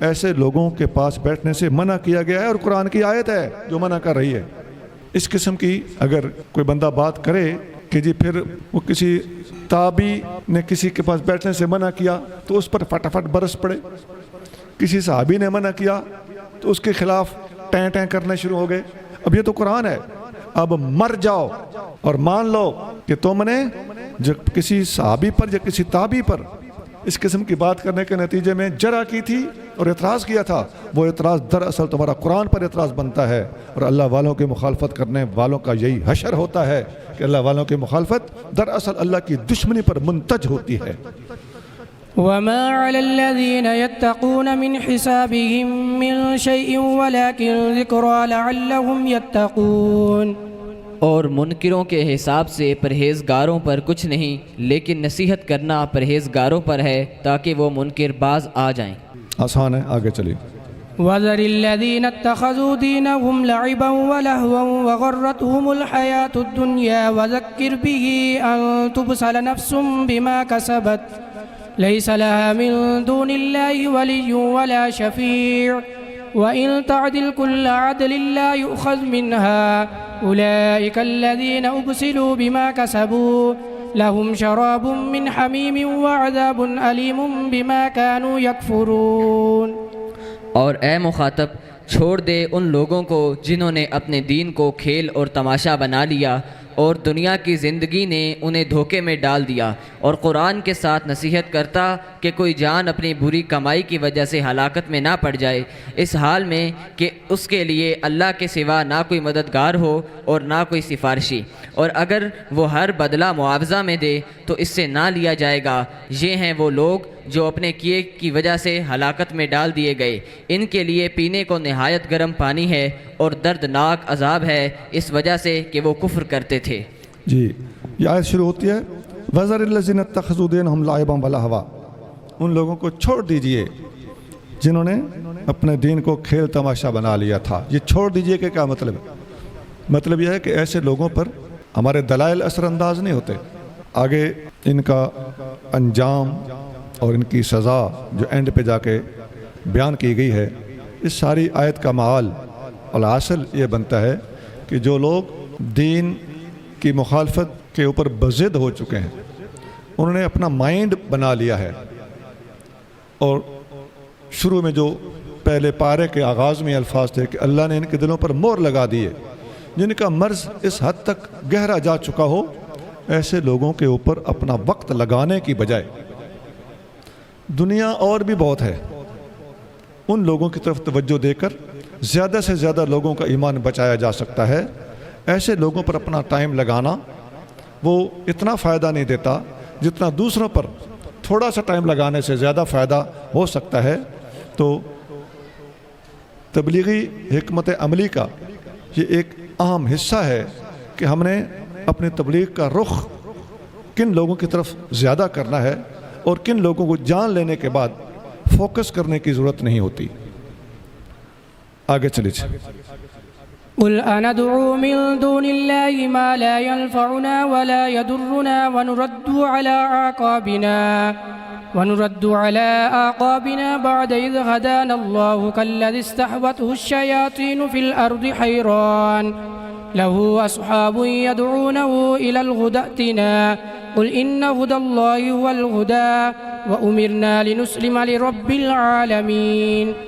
ایسے لوگوں کے پاس بیٹھنے سے منع کیا گیا ہے. اور قرآن کی آیت ہے جو منع کر رہی ہے. اس قسم کی اگر کوئی بندہ بات کرے کہ جی پھر وہ کسی تابعی نے کسی کے پاس بیٹھنے سے منع کیا تو اس پر فٹافٹ برس پڑے، کسی صحابی نے منع کیا تو اس کے خلاف ٹیں ٹیں کرنے شروع ہو گئے. اب یہ تو قرآن ہے، اب مر جاؤ اور مان لو کہ تم نے جب کسی صحابی پر یا کسی تابعی پر اس قسم کی بات کرنے کے نتیجے میں جرح کی تھی اور اعتراض کیا تھا، وہ اعتراض دراصل تمہارا قرآن پر اعتراض بنتا ہے. اور اللہ والوں کی مخالفت کرنے والوں کا یہی حشر ہوتا ہے کہ اللہ والوں کی مخالفت دراصل اللہ کی دشمنی پر منتج ہوتی ہے. وما على الذين يتقون من حسابهم من شيء ولكن ذكرى لعلهم يتقون. اور منکروں کے حساب سے پرہیزگاروں پر کچھ نہیں لیکن نصیحت کرنا پرہیزگاروں پر ہے تاکہ وہ منکر باز آ جائیں. آسان ہے، آگے چلیے. وذر الذين اتخذوا دينهم لعبا ولهوا وغرتهم الحياة الدنيا وذكر به أن تبصل نفس بما كسبت ليس لها من دون الله ولي ولا شفيع وإن تعدل كل عدل لا يؤخذ منها أولئك الذين أبصلوا بما كسبوا لهم شراب من حميم وعذاب أليم بما كانوا يكفرون. اور اے مخاطب چھوڑ دے ان لوگوں کو جنہوں نے اپنے دین کو کھیل اور تماشا بنا لیا اور دنیا کی زندگی نے انہیں دھوکے میں ڈال دیا، اور قرآن کے ساتھ نصیحت کرتا کہ کوئی جان اپنی بری کمائی کی وجہ سے ہلاکت میں نہ پڑ جائے، اس حال میں کہ اس کے لیے اللہ کے سوا نہ کوئی مددگار ہو اور نہ کوئی سفارشی، اور اگر وہ ہر بدلہ معاوضہ میں دے تو اس سے نہ لیا جائے گا. یہ ہیں وہ لوگ جو اپنے کیے کی وجہ سے ہلاکت میں ڈال دیے گئے، ان کے لیے پینے کو نہایت گرم پانی ہے اور دردناک عذاب ہے اس وجہ سے کہ وہ کفر کرتے تھے. جی یہ آیت شروع ہوتی ہے وَذَرِ الَّذِينَ اتَّخَذُوا دِينَهُمْ لَعِبًا وَلَهْوًا. ان لوگوں کو چھوڑ دیجئے جنہوں نے اپنے دین کو کھیل تماشا بنا لیا تھا. یہ چھوڑ دیجئے کہ کیا مطلب ہے؟ مطلب یہ ہے کہ ایسے لوگوں پر ہمارے دلائل اثر انداز نہیں ہوتے. آگے ان کا انجام اور ان کی سزا جو اینڈ پہ جا کے بیان کی گئی ہے، اس ساری آیت کا معال الحاصل یہ بنتا ہے کہ جو لوگ دین کی مخالفت کے اوپر بضد ہو چکے ہیں، انہوں نے اپنا مائنڈ بنا لیا ہے اور شروع میں جو پہلے پارے کے آغاز میں الفاظ تھے کہ اللہ نے ان کے دلوں پر مہر لگا دیے جن کا مرض اس حد تک گہرا جا چکا ہو، ایسے لوگوں کے اوپر اپنا وقت لگانے کی بجائے دنیا اور بھی بہت ہے، ان لوگوں کی طرف توجہ دے کر زیادہ سے زیادہ لوگوں کا ایمان بچایا جا سکتا ہے۔ ایسے لوگوں پر اپنا ٹائم لگانا وہ اتنا فائدہ نہیں دیتا جتنا دوسروں پر تھوڑا سا ٹائم لگانے سے زیادہ فائدہ ہو سکتا ہے۔ تو تبلیغی حکمت عملی کا یہ ایک اہم حصہ ہے کہ ہم نے اپنی تبلیغ کا رخ کن لوگوں کی طرف زیادہ کرنا ہے اور کن لوگوں کو جان لینے کے بعد فوکس کرنے کی ضرورت نہیں ہوتی۔ آگے چلیے۔ قل أندعو من دون الله ما لا ينفعنا ولا يضرنا ونرد على أعقابنا بعد إذ هدانا الله كالذي استحوته الشياطين في الأرض حيران له أصحاب يدعونه إلى الهدى ائتنا قل إن هدى الله هو الهدى وأمرنا لنسلم لرب العالمين۔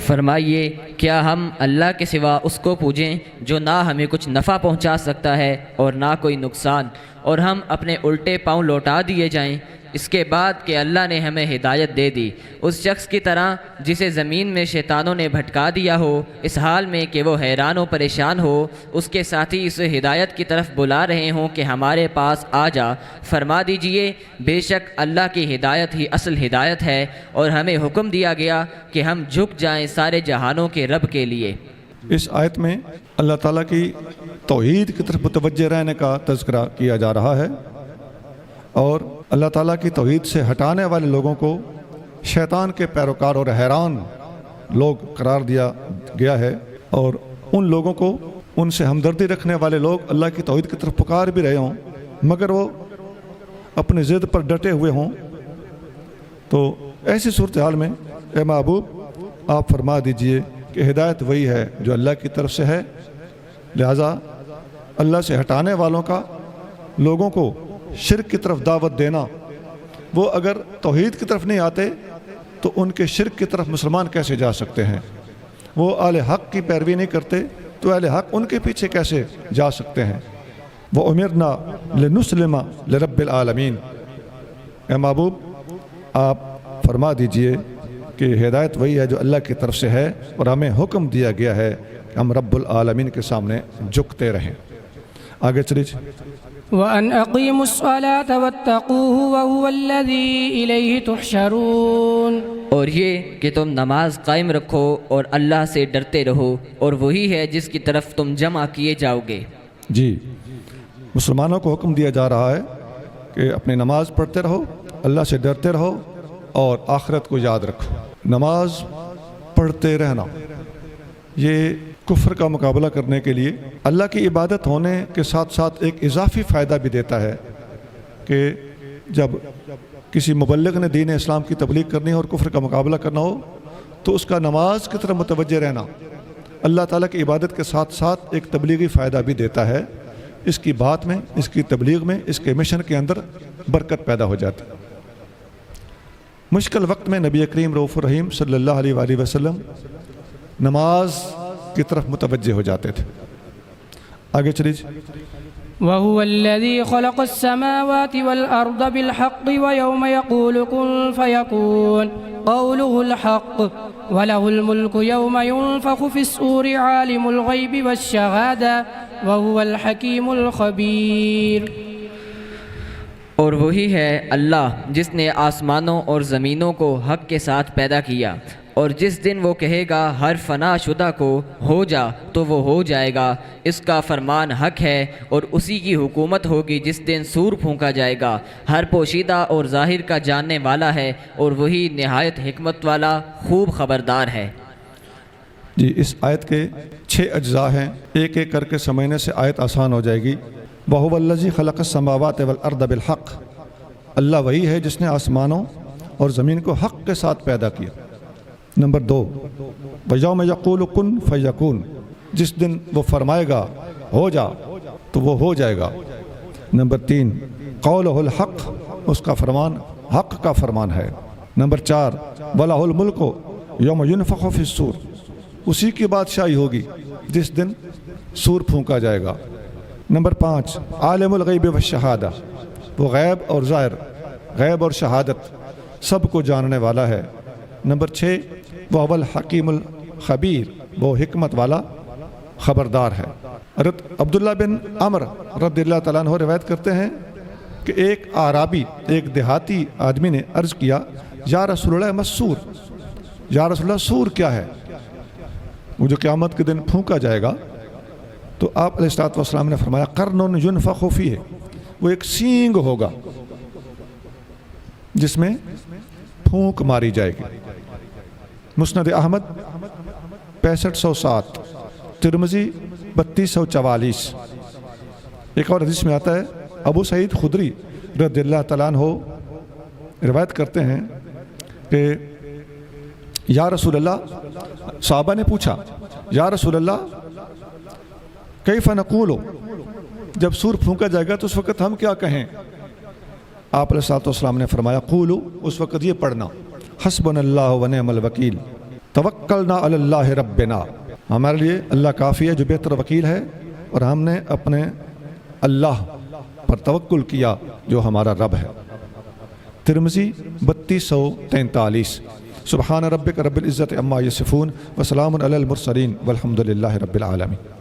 فرمائیے کیا ہم اللہ کے سوا اس کو پوجیں جو نہ ہمیں کچھ نفع پہنچا سکتا ہے اور نہ کوئی نقصان، اور ہم اپنے الٹے پاؤں لوٹا دیے جائیں اس کے بعد کہ اللہ نے ہمیں ہدایت دے دی، اس شخص کی طرح جسے زمین میں شیطانوں نے بھٹکا دیا ہو، اس حال میں کہ وہ حیران و پریشان ہو، اس کے ساتھی اسے ہدایت کی طرف بلا رہے ہوں کہ ہمارے پاس آ جا۔ فرما دیجئے بے شک اللہ کی ہدایت ہی اصل ہدایت ہے، اور ہمیں حکم دیا گیا کہ ہم جھک جائیں سارے جہانوں کے رب کے لیے۔ اس آیت میں اللہ تعالیٰ کی توحید کی طرف متوجہ رہنے کا تذکرہ کیا جا رہا ہے، اور اللہ تعالیٰ کی توحید سے ہٹانے والے لوگوں کو شیطان کے پیروکار اور حیران لوگ قرار دیا گیا ہے، اور ان لوگوں کو ان سے ہمدردی رکھنے والے لوگ اللہ کی توحید کی طرف پکار بھی رہے ہوں مگر وہ اپنی ضد پر ڈٹے ہوئے ہوں، تو ایسی صورتحال میں اے محبوب آپ فرما دیجئے کہ ہدایت وہی ہے جو اللہ کی طرف سے ہے، لہٰذا اللہ سے ہٹانے والوں کا لوگوں کو شرک کی طرف دعوت دینا، وہ اگر توحید کی طرف نہیں آتے تو ان کے شرک کی طرف مسلمان کیسے جا سکتے ہیں؟ وہ اہل حق کی پیروی نہیں کرتے تو اہل حق ان کے پیچھے کیسے جا سکتے ہیں؟ وَأُمِرْنَا لِنُسْلِمَ لِرَبِّ الْعَالَمِينَ۔ اے محبوب آپ فرما دیجئے کہ ہدایت وہی ہے جو اللہ کی طرف سے ہے، اور ہمیں حکم دیا گیا ہے کہ ہم رب العالمین کے سامنے جھکتے رہیں۔ آگے چلیے۔ وَأَنْ أَقِيمُوا الصَّلَاةَ وَاتَّقُوهُ وَهُوَ الَّذِي إِلَيْهِ تُحْشَرُونَ، اور یہ کہ تم نماز قائم رکھو اور اللہ سے ڈرتے رہو، اور وہی ہے جس کی طرف تم جمع کیے جاؤ گے۔ جی، مسلمانوں کو حکم دیا جا رہا ہے کہ اپنی نماز پڑھتے رہو، اللہ سے ڈرتے رہو اور آخرت کو یاد رکھو۔ نماز پڑھتے رہنا یہ کفر کا مقابلہ کرنے کے لیے اللہ کی عبادت ہونے کے ساتھ ساتھ ایک اضافی فائدہ بھی دیتا ہے کہ جب کسی مبلغ نے دین اسلام کی تبلیغ کرنی ہو اور کفر کا مقابلہ کرنا ہو تو اس کا نماز کی طرف متوجہ رہنا اللہ تعالیٰ کی عبادت کے ساتھ ساتھ ایک تبلیغی فائدہ بھی دیتا ہے۔ اس کی بات میں، اس کی تبلیغ میں، اس کے مشن کے اندر برکت پیدا ہو جاتی ہے۔ مشکل وقت میں نبی کریم رؤوف الرحیم صلی اللہ علیہ وآلہ وسلم نماز کی طرف متوجہ ہو جاتے تھے۔ آگے چلیے۔ وَهُوَ الَّذِي خَلَقَ السَّمَاوَاتِ وَالْأَرْضَ بِالْحَقِّ وَيَوْمَ يَقُولُ كُن فَيَكُونُ قَوْلُهُ الْحَقُّ وَلَهُ الْمُلْكُ يَوْمَ يُنفَخُ فِي الصُّورِ عَالِمُ الْغَيْبِ وَالشَّهَادَةِ وَهُوَ الْحَكِيمُ الْخَبِيرُ۔ اور وہی ہے اللہ جس نے آسمانوں اور زمینوں کو حق کے ساتھ پیدا کیا، اور جس دن وہ کہے گا ہر فنا شدہ کو ہو جا تو وہ ہو جائے گا، اس کا فرمان حق ہے، اور اسی کی حکومت ہوگی جس دن سور پھونکا جائے گا، ہر پوشیدہ اور ظاہر کا جاننے والا ہے، اور وہی نہایت حکمت والا خوب خبردار ہے۔ جی، اس آیت کے 6 اجزاء ہیں، ایک ایک کر کے سمجھنے سے آیت آسان ہو جائے گی۔ وَهُوَ الَّذِي خَلَقَ السَّمَاوَاتِ وَالْأَرْضَ بِالْحَقِّ، اللہ وہی ہے جس نے آسمانوں اور زمین کو حق کے ساتھ پیدا کیا۔ نمبر 2، وَيَوْمَ يَقُولُ كُن فَيَكُونُ، جس دن وہ فرمائے گا ہو جا تو وہ ہو جائے گا۔ نمبر 3، قَوْلُهُ الْحَقُّ، اس کا فرمان حق کا فرمان ہے۔ نمبر 4 وَلَهُ الْمُلْكُ یوم يُنفَخُ فِي الصُّورِ، اسی کی بادشاہی ہوگی جس دن سور پھونکا جائے گا۔ نمبر 5 عالم الغیب والشہادہ، وہ غیب اور ظاہر، غیب اور شہادت سب کو جاننے والا ہے۔ نمبر 6 وَهُوَ الْحَكِيمُ الْخَبِيرُ، وہ حکمت والا خبردار ہے۔ حضرت عبداللہ بن عمر رضی اللہ تعالیٰ عنہ روایت کرتے ہیں کہ ایک اعرابی، ایک دیہاتی آدمی نے عرض کیا یا رسول اللہ مسور، یا رسول اللہ سور کیا ہے؟ وہ جو قیامت کے دن پھونکا جائے گا، تو آپ علیہ الصلوۃ والسلام نے فرمایا قرن ينفخ فیہ، وہ ایک سینگ ہوگا جس میں پھونک ماری جائے گی۔ مسند احمد 6507، ترمذی 3244۔ ایک اور حدیث میں آتا ہے، ابو سعید خدری رضی اللہ تعالیٰ عنہ روایت کرتے ہیں کہ یا رسول اللہ، صحابہ نے پوچھا یا رسول اللہ کیف نقول، جب سور پھونکا جائے گا تو اس وقت ہم کیا کہیں؟ آپ علیہ الصلوۃ والسلام نے فرمایا قولو، اس وقت یہ پڑھنا حسبنا اللہ ونعم الوکیل توکلنا علی اللہ ربنا، ہمارے لیے اللہ کافی ہے جو بہتر وکیل ہے، اور ہم نے اپنے اللہ پر توکل کیا جو ہمارا رب ہے۔ ترمذی 3243۔ سبحان ربک رب العزت عما یصفون وسلام علی المرسلین والحمد للہ رب العالمین۔